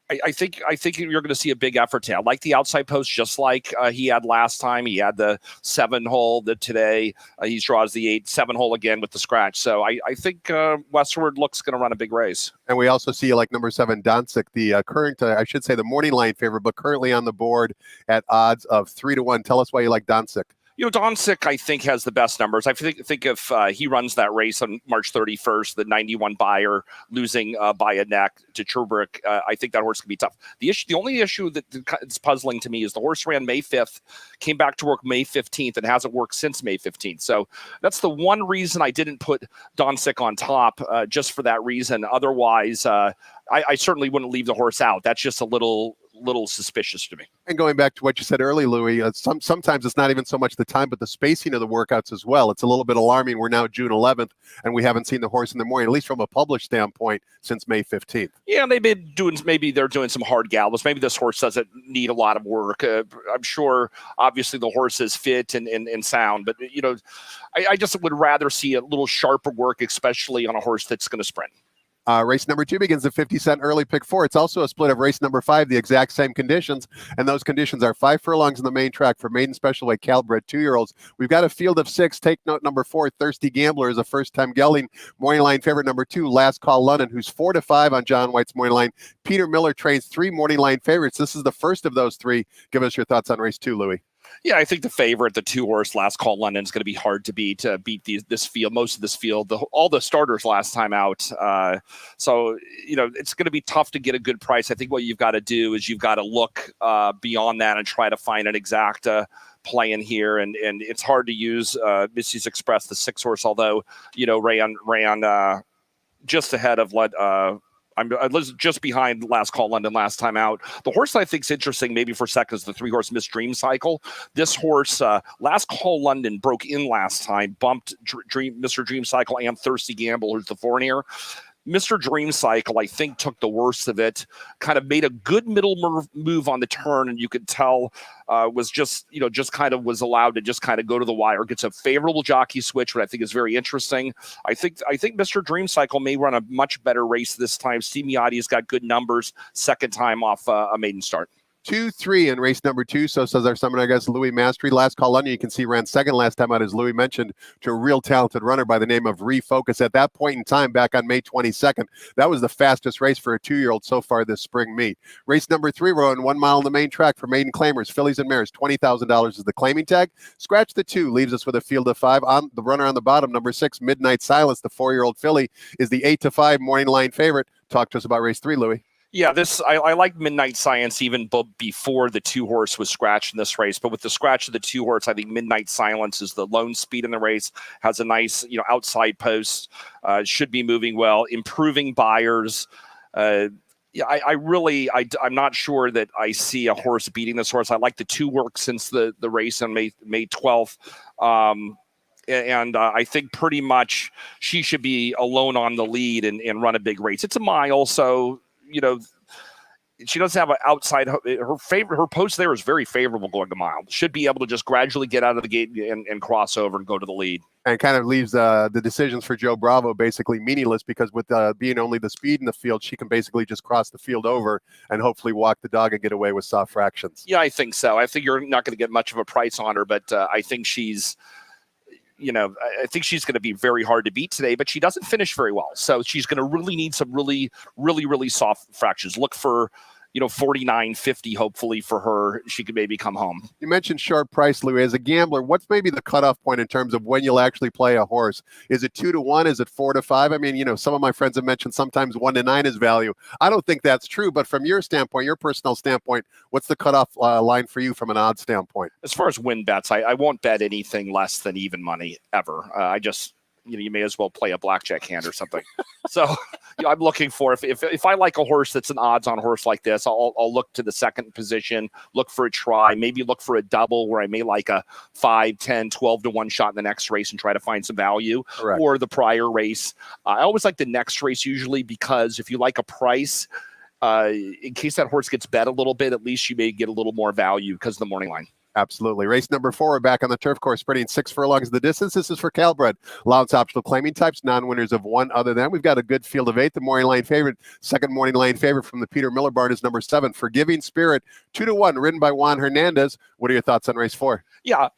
I think you're going to see a big effort today. I like the outside post, just like he had last time. He had the 7 hole that today he draws the 8-7 hole again with the scratch. So I think Westward looks going to run a big race. And we also see like number 7, Doncic, the current, I should say the morning line favorite, but currently on the board at odds of 3-1. Tell us why you like Doncic. Doncic, I think, has the best numbers. I think if he runs that race on March 31st, the 91 buyer losing by a neck to Trubrick, I think that horse could be tough. The only issue that's puzzling to me is the horse ran May 5th, came back to work May 15th, and hasn't worked since May 15th. So that's the one reason I didn't put Doncic on top, just for that reason. Otherwise, I certainly wouldn't leave the horse out. That's just a little suspicious to me. And going back to what you said earlier, Louis, sometimes it's not even so much the time, but the spacing of the workouts as well. It's a little bit alarming. We're now June 11th, and we haven't seen the horse in the morning, at least from a published standpoint, since May 15th. Yeah, maybe they're doing some hard gallops. Maybe this horse doesn't need a lot of work. I'm sure, obviously, the horse is fit and sound, but I just would rather see a little sharper work, especially on a horse that's going to sprint. Race number 2 begins at 50 cent early pick 4. It's also a split of race number 5, the exact same conditions. And those conditions are 5 furlongs in the main track for maiden special weight Calbred 2-year-olds. We've got a field of 6. Take note number 4, Thirsty Gambler is a first-time gelding. Morning line favorite number 2, Last Call London, who's 4-5 on John White's morning line. Peter Miller trains 3 morning line favorites. This is the first of those 3. Give us your thoughts on race 2, Louis. Yeah, I think the favorite, the 2-horse Last Call London, is going to be hard to beat. This field, most of this field, all the starters last time out. So it's going to be tough to get a good price. I think what you've got to do is you've got to look beyond that and try to find an exact play in here. And it's hard to use Missy's Express, the 6-horse, although ran just ahead of I was just behind Last Call London last time out. The horse I think is interesting, maybe for a second, is the 3-horse Miss Dream Cycle. This horse, Last Call London, broke in last time, bumped Mr. Dream Cycle and Thirsty Gamble, who's the foreigner. Mr. Dream Cycle, I think, took the worst of it, kind of made a good middle move on the turn, and you could tell was just kind of was allowed to just kind of go to the wire. Gets a favorable jockey switch, which I think is very interesting. I think Mr. Dream Cycle may run a much better race this time. Steve Miotti's got good numbers, second time off a maiden start. 2-3 in race number 2. So says our seminar guest, Louis Masry. Last Call London, you can see, ran second last time out, as Louis mentioned, to a real talented runner by the name of Refocus. At that point in time, back on May 22nd, that was the fastest race for a 2-year-old so far this spring meet. Race number 3, we're on 1 mile on the main track for maiden claimers, fillies and mares. $20,000 is the claiming tag. Scratch the 2, leaves us with a field of 5. On the runner on the bottom, number 6, Midnight Silence, the 4-year-old filly, is the 8-5 morning line favorite. Talk to us about race 3, Louis. Yeah, I like Midnight Silence even before the 2-horse was scratched in this race. But with the scratch of the 2-horse, I think Midnight Silence is the lone speed in the race, has a nice outside post, should be moving well, improving buyers. I'm not sure that I see a horse beating this horse. I like the 2 work since the race on May 12th. And I think pretty much she should be alone on the lead and run a big race. It's a mile, so she doesn't have an outside. Her post there is very favorable going a mile. Should be able to just gradually get out of the gate and cross over and go to the lead. And kind of leaves the decisions for Joe Bravo basically meaningless, because with being only the speed in the field, she can basically just cross the field over and hopefully walk the dog and get away with soft fractions. Yeah, I think so. I think you're not going to get much of a price on her, but I think she's I think she's going to be very hard to beat today, but she doesn't finish very well. So she's going to really need some really, really, really soft fractions. Look for, 49, 50, hopefully for her. She could maybe come home. You mentioned short price, Louis. As a gambler, what's maybe the cutoff point in terms of when you'll actually play a horse? Is it 2-1? Is it 4-5? I mean, some of my friends have mentioned sometimes 1-9 is value. I don't think that's true, but from your standpoint, your personal standpoint, what's the cutoff line for you from an odds standpoint? As far as win bets, I won't bet anything less than even money ever. You may as well play a blackjack hand or something. So I'm looking for, if I like a horse that's an odds-on horse like this, I'll look to the second position, look for a try, maybe look for a double where I may like a 5, 10, 12-1 shot in the next race and try to find some value. Correct. Or the prior race. I always like the next race usually, because if you like a price, in case that horse gets bet a little bit, at least you may get a little more value because of the morning line. Absolutely. Race number 4, we're back on the turf course, spreading 6 furlongs the distance. This is for Calbred. Allowance optional claiming types, non-winners of 1 other than. We've got a good field of 8. The morning line favorite, second morning line favorite from the Peter Miller barn is number 7, Forgiving Spirit, 2-1, ridden by Juan Hernandez. What are your thoughts on race 4? Yeah,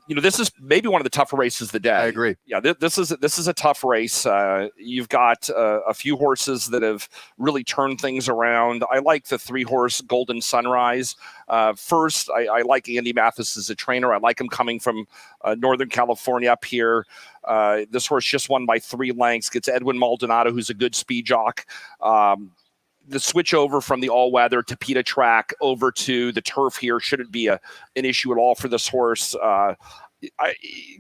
this is maybe one of the tougher races of the day. I agree. Yeah, this is a tough race. You've got a few horses that have really turned things around. I like the 3-horse Golden Sunrise. First, I like Andy Mathis as a trainer. I like him coming from Northern California up here. This horse just won by 3 lengths. Gets Edwin Maldonado, who's a good speed jock. The switch over from the all-weather Tapeta track over to the turf here shouldn't be an issue at all for this horse.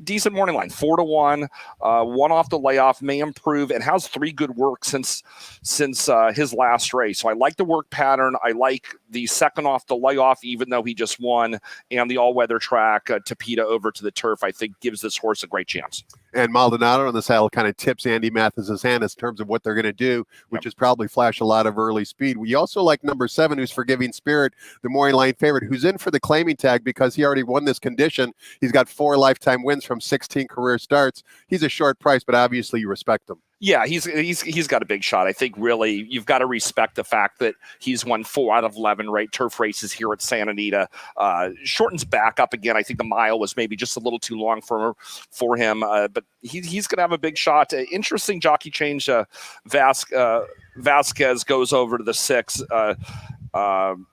Decent morning line, 4-1, 1 off the layoff, may improve, and has 3 good work since his last race. So I like the work pattern. I like the second off the layoff, even though he just won, and the all-weather track, Tapeta over to the turf, I think gives this horse a great chance. And Maldonado on the saddle kind of tips Andy Mathis's hand in terms of what they're going to do, which is probably flash a lot of early speed. We also like number 7, who's Forgiving Spirit, the morning line favorite, who's in for the claiming tag because he already won this condition. He's got 4 lifetime wins from 16 career starts. He's a short price, but obviously you respect him. Yeah, he's got a big shot. I think really you've got to respect the fact that he's won 4 out of 11 turf races here at Santa Anita. Shortens back up again. I think the mile was maybe just a little too long for him, but he's going to have a big shot. Interesting jockey change. Vasquez goes over to the 6.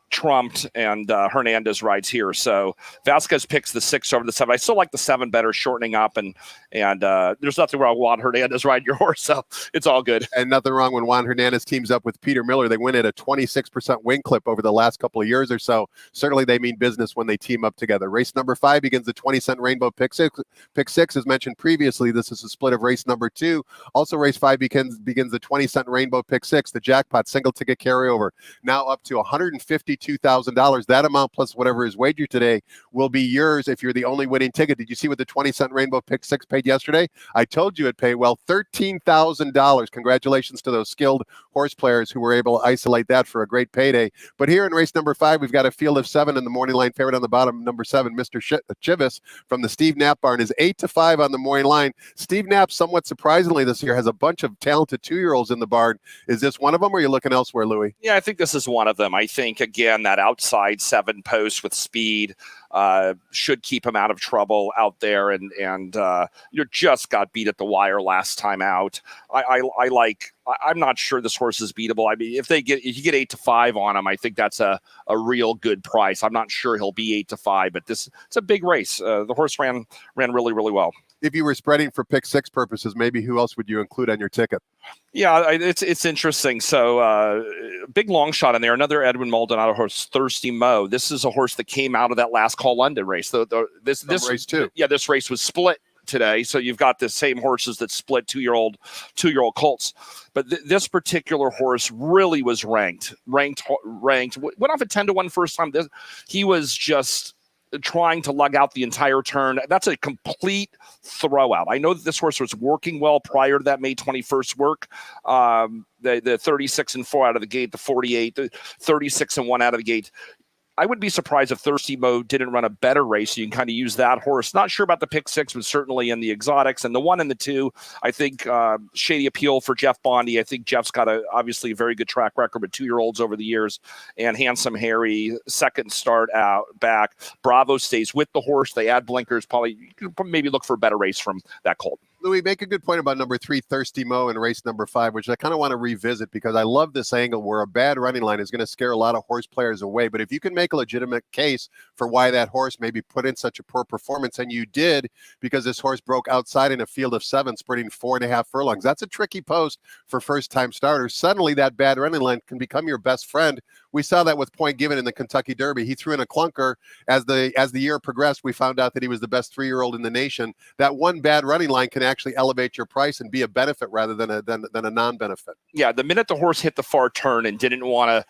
Trumped and Hernandez rides here. So Vasquez picks the 6 over the 7. I still like the 7 better, shortening up, and there's nothing wrong with Juan Hernandez riding your horse, so it's all good. And nothing wrong when Juan Hernandez teams up with Peter Miller. They win at a 26% win clip over the last couple of years or so. Certainly they mean business when they team up together. Race number 5 begins the 20-cent Rainbow Pick 6. Pick 6, as mentioned previously, this is a split of race number 2. Also, race 5 begins the 20-cent Rainbow Pick 6, the jackpot single ticket carryover, now up to $152,000. That amount plus whatever is wagered today will be yours if you're the only winning ticket. Did you see what the 20-cent Rainbow Pick 6 paid yesterday? I told you it paid well, $13,000. Congratulations to those skilled horse players who were able to isolate that for a great payday. But here in race number 5, we've got a field of 7 in the morning line favorite on the bottom. Number 7, Mr. Chivas from the Steve Knapp barn is 8-5 on the morning line. Steve Knapp, somewhat surprisingly this year, has a bunch of talented 2-year-olds in the barn. Is this one of them, or are you looking elsewhere, Louis? Yeah, I think this is one of them. I think, again, that outside 7 post with speed should keep him out of trouble out there, and you just got beat at the wire last time out. I'm not sure this horse is beatable. I mean, if you get 8-5 on him, I think that's a real good price. I'm not sure he'll be 8-5, but it's a big race. The horse ran really, really well. If you were spreading for pick 6 purposes, maybe who else would you include on your ticket? Yeah, it's interesting. So big long shot in there. Another Edwin Maldonado horse, Thirsty Mo. This is a horse that came out of that last Call London race. This race too. Yeah, this race was split today. So you've got the same horses that split 2-year-old colts. But this particular horse really was ranked. Went off at 10-1 first time. He was just trying to lug out the entire turn. That's a complete throwout. I know that this horse was working well prior to that May 21st work. The 36-4 out of the gate, the 48, the 36-1 out of the gate. I would be surprised if Thirsty Mo didn't run a better race. So you can kind of use that horse. Not sure about the pick 6, but certainly in the exotics. And the 1 and the 2, I think Shady Appeal for Jeff Bondy. I think Jeff's got obviously a very good track record with 2-year-olds over the years. And Handsome Harry, second start out back. Bravo stays with the horse. They add blinkers. You can maybe look for a better race from that colt. Louis, make a good point about number 3, Thirsty Mo, in race number 5, which I kind of want to revisit because I love this angle where a bad running line is going to scare a lot of horse players away. But if you can make a legitimate case for why that horse maybe put in such a poor performance, and you did because this horse broke outside in a field of 7, sprinting 4.5 furlongs. That's a tricky post for first-time starters. Suddenly, that bad running line can become your best friend. We saw that with Point Given in the Kentucky Derby. He threw in a clunker. As the year progressed, we found out that he was the best 3-year-old in the nation. That one bad running line can actually elevate your price and be a benefit rather than a non-benefit. Yeah, the minute the horse hit the far turn and didn't want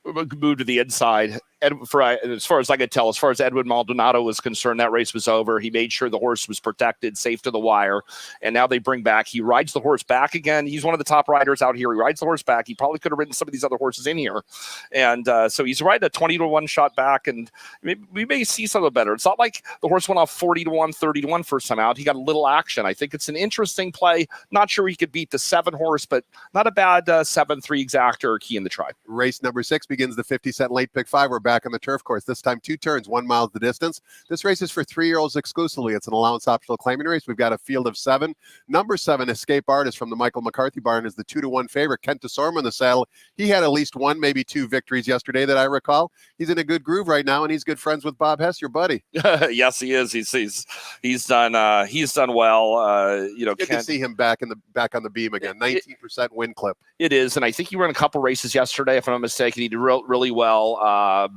to move to the inside, as far as I could tell, as far as Edwin Maldonado was concerned, that race was over. He made sure the horse was protected, safe to the wire, and now they bring back. He rides the horse back again. He's one of the top riders out here. He rides the horse back. He probably could have ridden some of these other horses in here, and so he's riding a 20-1 shot back, and we may see something better. It's not like the horse went off 40-1, 30-1 first time out. He got a little action. I think it's an interesting play. Not sure he could beat the 7 horse, but not a bad 7-3 exactor key in the tribe. Race number 6 begins the 50-cent late pick 5. We're back on the turf course. This time 2 turns, 1 mile the distance. This race is for 3-year-olds exclusively. It's an allowance optional claiming race. We've got a field of 7. Number 7, Escape Artist from the Michael McCarthy barn, is the 2-1 favorite. Kent DeSorma in the saddle. He had at least 1, maybe 2 victories yesterday that I recall. He's in a good groove right now, and he's good friends with Bob Hess, your buddy. Yes, he is. He's done well. Good to see him back on the beam again. 19% win clip. It is, and I think he ran a couple races yesterday, if I'm not mistaken. He did really well.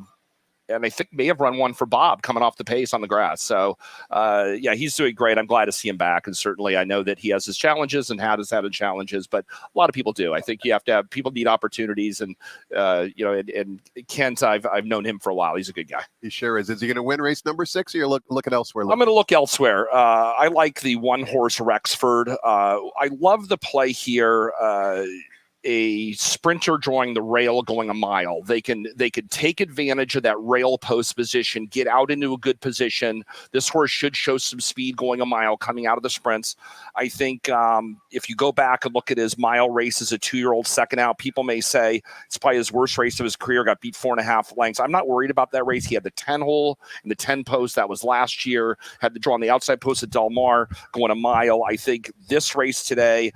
And I think may have run one for Bob coming off the pace on the grass. So, yeah, he's doing great. I'm glad to see him back. And certainly I know that he has his challenges and has had his challenges, but a lot of people do. I think you have to have people need opportunities. And, and Kent, I've known him for a while. He's a good guy. He sure is. Is he going to win race number 6 or you're looking elsewhere? I'm going to look elsewhere. I like the 1 horse Rexford. I love the play here. A sprinter drawing the rail going a mile. They can take advantage of that rail post position, get out into a good position. This horse should show some speed going a mile coming out of the sprints. I think if you go back and look at his mile race as a 2-year-old second out, people may say it's probably his worst race of his career, got beat 4.5 lengths. I'm not worried about that race. He had the 10 hole and the 10 post. That was last year. Had to draw on the outside post at Del Mar going a mile. I think this race today,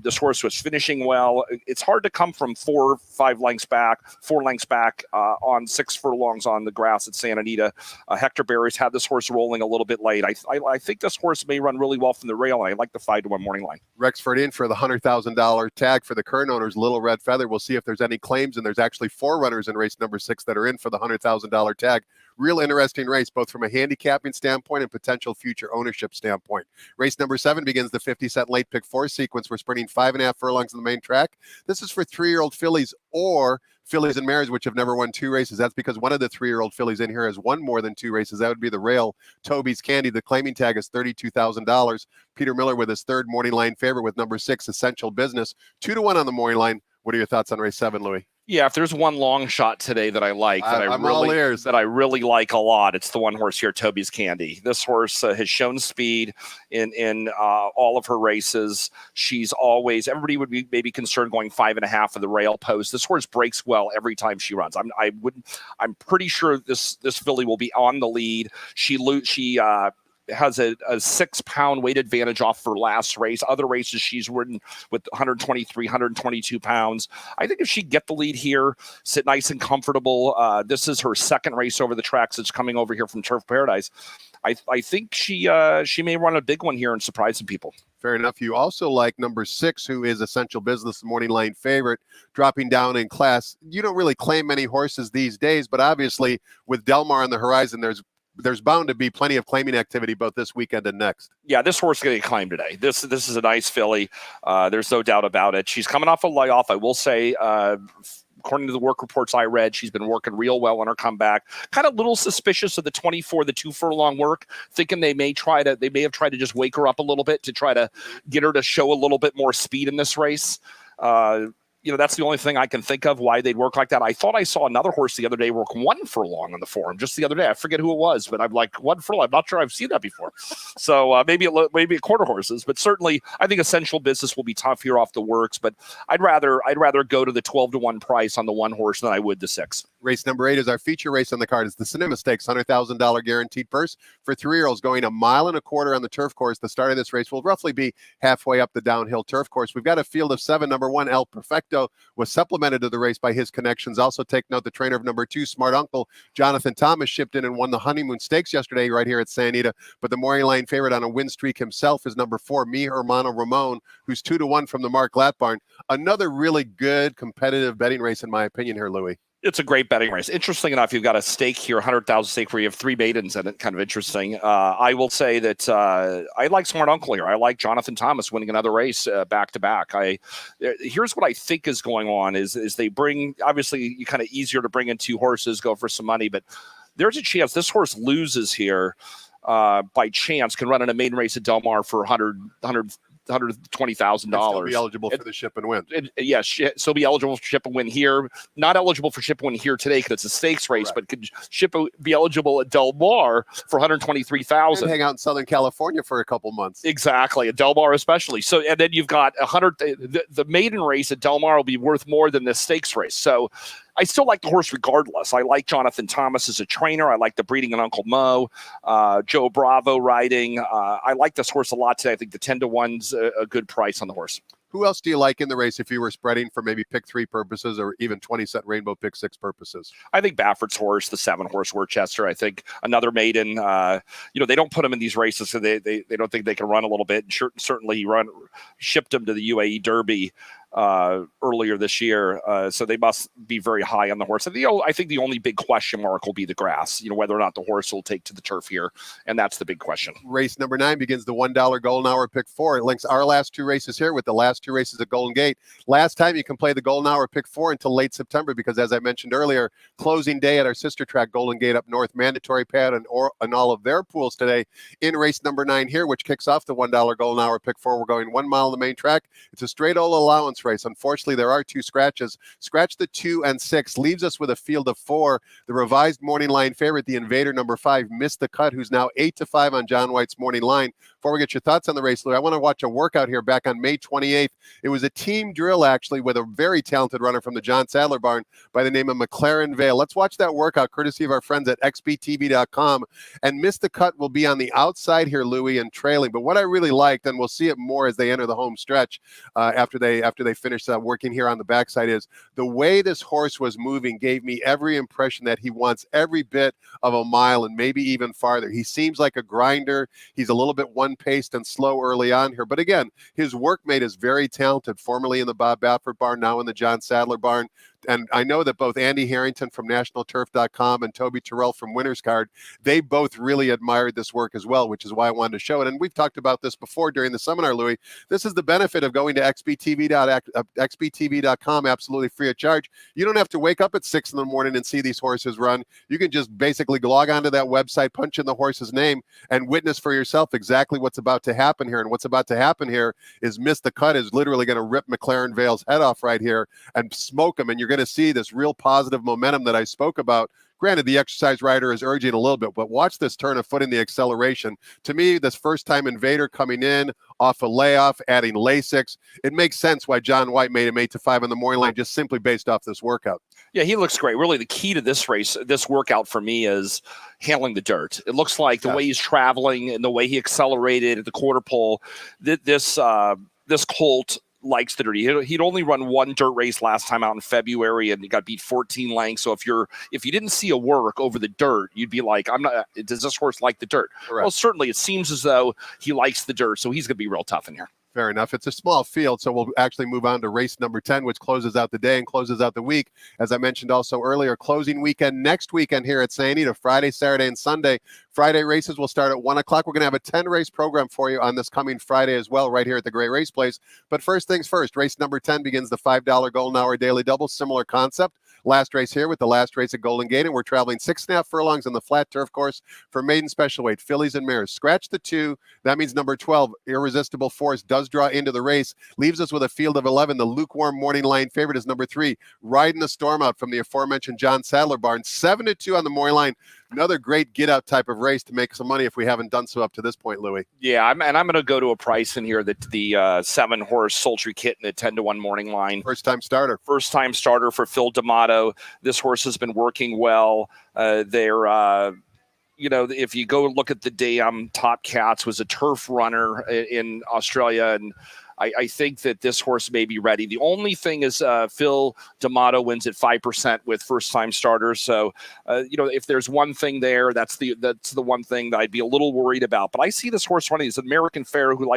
this horse was finishing well. It's hard to come from 4 or 5 lengths back, 4 lengths back on 6 furlongs on the grass at Santa Anita. Hector Berry's had this horse rolling a little bit late. I think this horse may run really well from the rail, and I like the 5-1 morning line. Rexford in for the $100,000 tag for the current owners, Little Red Feather. We'll see if there's any claims, and there's actually 4 runners in race number 6 that are in for the $100,000 tag. Real interesting race, both from a handicapping standpoint and potential future ownership standpoint. Race number 7 begins the 50-cent late pick 4 sequence. We're sprinting 5.5 furlongs on the main track. This is for 3-year-old fillies or fillies and mares which have never won 2 races. That's because one of the 3-year-old fillies in here has won more than 2 races. That would be the rail Toby's Candy. The claiming tag is $32,000. Peter Miller with his 3rd morning line favorite with number 6, Essential Business. 2-1 on the morning line. What are your thoughts on race 7, Louis? Yeah, if there's one long shot today that I like, that I really like a lot, it's the 1 horse here, Toby's Candy. This horse has shown speed in all of her races. She's always, everybody would be maybe concerned going 5.5 of the rail post. This horse breaks well every time she runs. I'm pretty sure this filly will be on the lead. She has a 6-pound weight advantage off her last race. Other races she's ridden with 123, 122 pounds. I think if she get the lead here, sit nice and comfortable. This is her 2nd race over the track since coming over here from Turf Paradise. I think she may run a big one here and surprise some people. Fair enough. You also like number 6, who is Essential Business, morning line favorite, dropping down in class. You don't really claim many horses these days, but obviously with Del Mar on the horizon, there's bound to be plenty of claiming activity both this weekend and next. Yeah, this horse is going to get claimed today. This is a nice filly. There's no doubt about it. She's coming off a layoff. I will say, according to the work reports I read, she's been working real well on her comeback. Kind of little suspicious of the 24, the 2 furlong work, thinking they may have tried to just wake her up a little bit to try to get her to show a little bit more speed in this race. That's the only thing I can think of why they'd work like that. I thought I saw another horse the other day work 1 furlong on the forum just the other day. I forget who it was, but I'm like, 1 furlong. I'm not sure I've seen that before. So maybe a quarter horses, but certainly I think Essential Business will be tough here off the works. But I'd rather go to the 12-1 price on the 1 horse than I would the 6. Race number 8 is our feature race on the card. It's the Cinema Stakes, $100,000 guaranteed purse for 3-year-olds going 1.25 miles on the turf course. The start of this race will roughly be halfway up the downhill turf course. We've got a field of 7. Number 1, El Perfecto, was supplemented to the race by his connections. Also take note, the trainer of number 2, Smart Uncle, Jonathan Thomas, shipped in and won the Honeymoon Stakes yesterday right here at Santa Anita. But the morning line favorite on a win streak himself is number 4, Mi Hermano Ramon, who's 2-1 from the Mark Glatt barn. Another really good competitive betting race, in my opinion here, Louis. It's a great betting race. Interesting enough, you've got a stake here, 100,000 stake, where you have 3 maidens in it. Kind of interesting. I will say that I like Smart Uncle here. I like Jonathan Thomas winning another race back to back. Here's what I think is going on: is they bring, obviously you kind of easier to bring in 2 horses, go for some money, but there's a chance this horse loses here by chance, can run in a maiden race at Del Mar for $120,000. Be eligible for the ship and win. Yes, still be eligible for ship and win here. Not eligible for ship and win here today because it's a stakes race, but could be eligible at Del Mar for $123,000. Hang out in Southern California for a couple months. Exactly, at Del Mar especially. So, and then you've got the maiden race at Del Mar will be worth more than the stakes race. So, I still like the horse regardless. I like Jonathan Thomas as a trainer. I like the breeding in Uncle Mo, Joe Bravo riding. I like this horse a lot today. I think the 10-to-1's a good price on the horse. Who else do you like in the race if you were spreading for maybe pick 3 purposes or even 20-cent rainbow pick 6 purposes? I think Baffert's horse, the 7-horse Worcester. I think another maiden. They don't put him in these races so they don't think they can run a little bit. And certainly he shipped him to the UAE Derby earlier this year, so they must be very high on the horse. And I think the only big question mark will be the grass, whether or not the horse will take to the turf here, and that's the big question. Race number 9 begins the $1 Golden Hour pick 4. It links our last 2 races here with the last 2 races at Golden Gate. Last time you can play the Golden Hour pick 4 until late September because, as I mentioned earlier, closing day at our sister track Golden Gate up north, mandatory pad and all of their pools today in race number 9 here, which kicks off the $1 Golden Hour pick 4. We're going 1 mile on the main track. It's a straight old allowance race. Unfortunately, there are 2 scratches. Scratch the 2 and 6 leaves us with a field of 4. The revised morning line favorite, the Invader number 5, Missed the Cut, who's now 8-5 on John White's morning line. Before we get your thoughts on the race, Lou, I want to watch a workout here back on May 28th. It was a team drill, actually, with a very talented runner from the John Sadler barn by the name of McLaren Vale. Let's watch that workout, courtesy of our friends at xbtv.com. And Missed the Cut will be on the outside here, Louis, and trailing. But what I really liked, and we'll see it more as they enter the home stretch after they finish working here on the backside, is the way this horse was moving gave me every impression that he wants every bit of a mile and maybe even farther. He seems like a grinder. He's a little bit one-paced and slow early on here. But again, his workmate is very talented, formerly in the Bob Baffert barn, now in the John Sadler barn. And I know that both Andy Harrington from NationalTurf.com and Toby Terrell from Winners Card, they both really admired this work as well, which is why I wanted to show it. And we've talked about this before during the seminar, Louis. This is the benefit of going to xbtv.com absolutely free of charge. You don't have to wake up at 6 in the morning and see these horses run. You can just basically log onto that website, punch in the horse's name, and witness for yourself exactly what's about to happen here. And what's about to happen here is Missed the Cut is literally going to rip McLaren Vale's head off right here and smoke him. And you're going to see this real positive momentum that I spoke about. Granted, the exercise rider is urging a little bit, but watch this turn of foot in the acceleration. To me, this first-time Invader coming in off a layoff, adding Lasix, it makes sense why John White made him 8-5 on the morning line just simply based off this workout. Yeah, he looks great. Really, the key to this race, this workout for me is handling the dirt. It looks like the way he's traveling and the way he accelerated at the quarter pole, this colt likes the dirt. He'd only run 1 dirt race last time out in February, and he got beat 14 lengths. So if you didn't see a work over the dirt, you'd be like, does this horse like the dirt? Correct. Well, certainly it seems as though he likes the dirt, so he's going to be real tough in here. Fair enough. It's a small field, so we'll actually move on to race number 10, which closes out the day and closes out the week. As I mentioned also earlier, closing weekend next weekend here at Santa Anita, Friday, Saturday, and Sunday. Friday races will start at 1 o'clock. We're going to have a 10-race program for you on this coming Friday as well, right here at the Great Race Place. But first things first, race number 10 begins the $5 Golden Hour Daily Double. Similar concept. Last race here with the last race at Golden Gate, and we're traveling 6.5 furlongs on the flat turf course for maiden special weight, fillies and mares. Scratch the 2. That means number 12, Irresistible Force, does draw into the race. Leaves us with a field of 11. The lukewarm morning line favorite is number 3, Riding the Storm Out from the aforementioned John Sadler barn. 7-2 on the morning line. Another great get-out type of race to make some money if we haven't done so up to this point, Louis. Yeah, I'm going to go to a price in here that the 7-horse Sultry Kitten at 10-1 morning line. First-time starter. First-time starter for Phil D'Amato. This horse has been working well. If you go look at the dam, Top Cats was a turf runner in Australia, and I think that this horse may be ready. The only thing is Phil D'Amato wins at 5% with first-time starters. So, if there's one thing there, that's the one thing that I'd be a little worried about. But I see this horse running. It's an American Fair who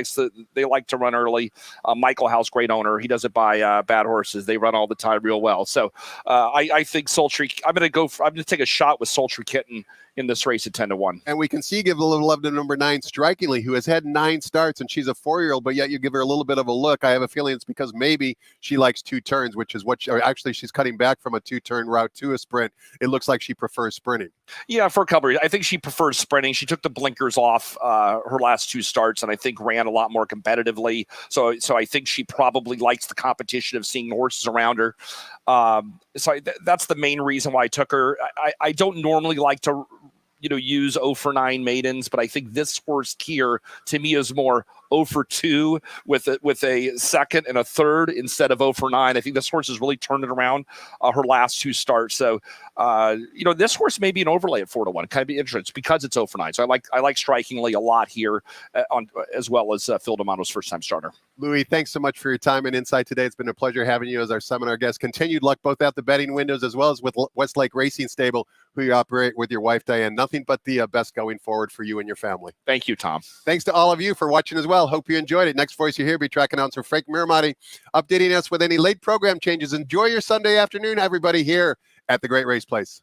they like to run early. Michael Howe's great owner. He does it by bad horses. They run all the time real well. So I think Sultry. I'm going to take a shot with Sultry Kitten in this race at 10-1. And we can give a little love to number 9, Strikingly, who has had 9 starts, and she's a 4-year-old, but yet you give her a little bit of a look. I have a feeling it's because maybe she likes 2 turns, which is actually she's cutting back from a 2-turn route to a sprint. It looks like she prefers sprinting. Yeah, for a couple of reasons. I think she prefers sprinting. She took the blinkers off her last 2 starts, and I think ran a lot more competitively. So I think she probably likes the competition of seeing horses around her. That's the main reason why I took her. I don't normally like to use 0 for 9 maidens, but I think this horse here to me is more 0 for 2 with a second and a third instead of 0 for 9. I think this horse has really turned it around her last 2 starts. So, this horse may be an overlay at 4-1. Kind of be interesting because it's 0 for 9. So I like Strikingly a lot here as well as Phil D'Amato's first-time starter. Louis, thanks so much for your time and insight today. It's been a pleasure having you as our seminar guest. Continued luck both at the betting windows as well as with Westlake Racing Stable, who you operate with your wife, Diane. Nothing but the best going forward for you and your family. Thank you, Tom. Thanks to all of you for watching as well. Hope you enjoyed it. Next voice you hear will be track announcer Frank Miramati, updating us with any late program changes. Enjoy your Sunday afternoon, everybody, here at the Great Race Place.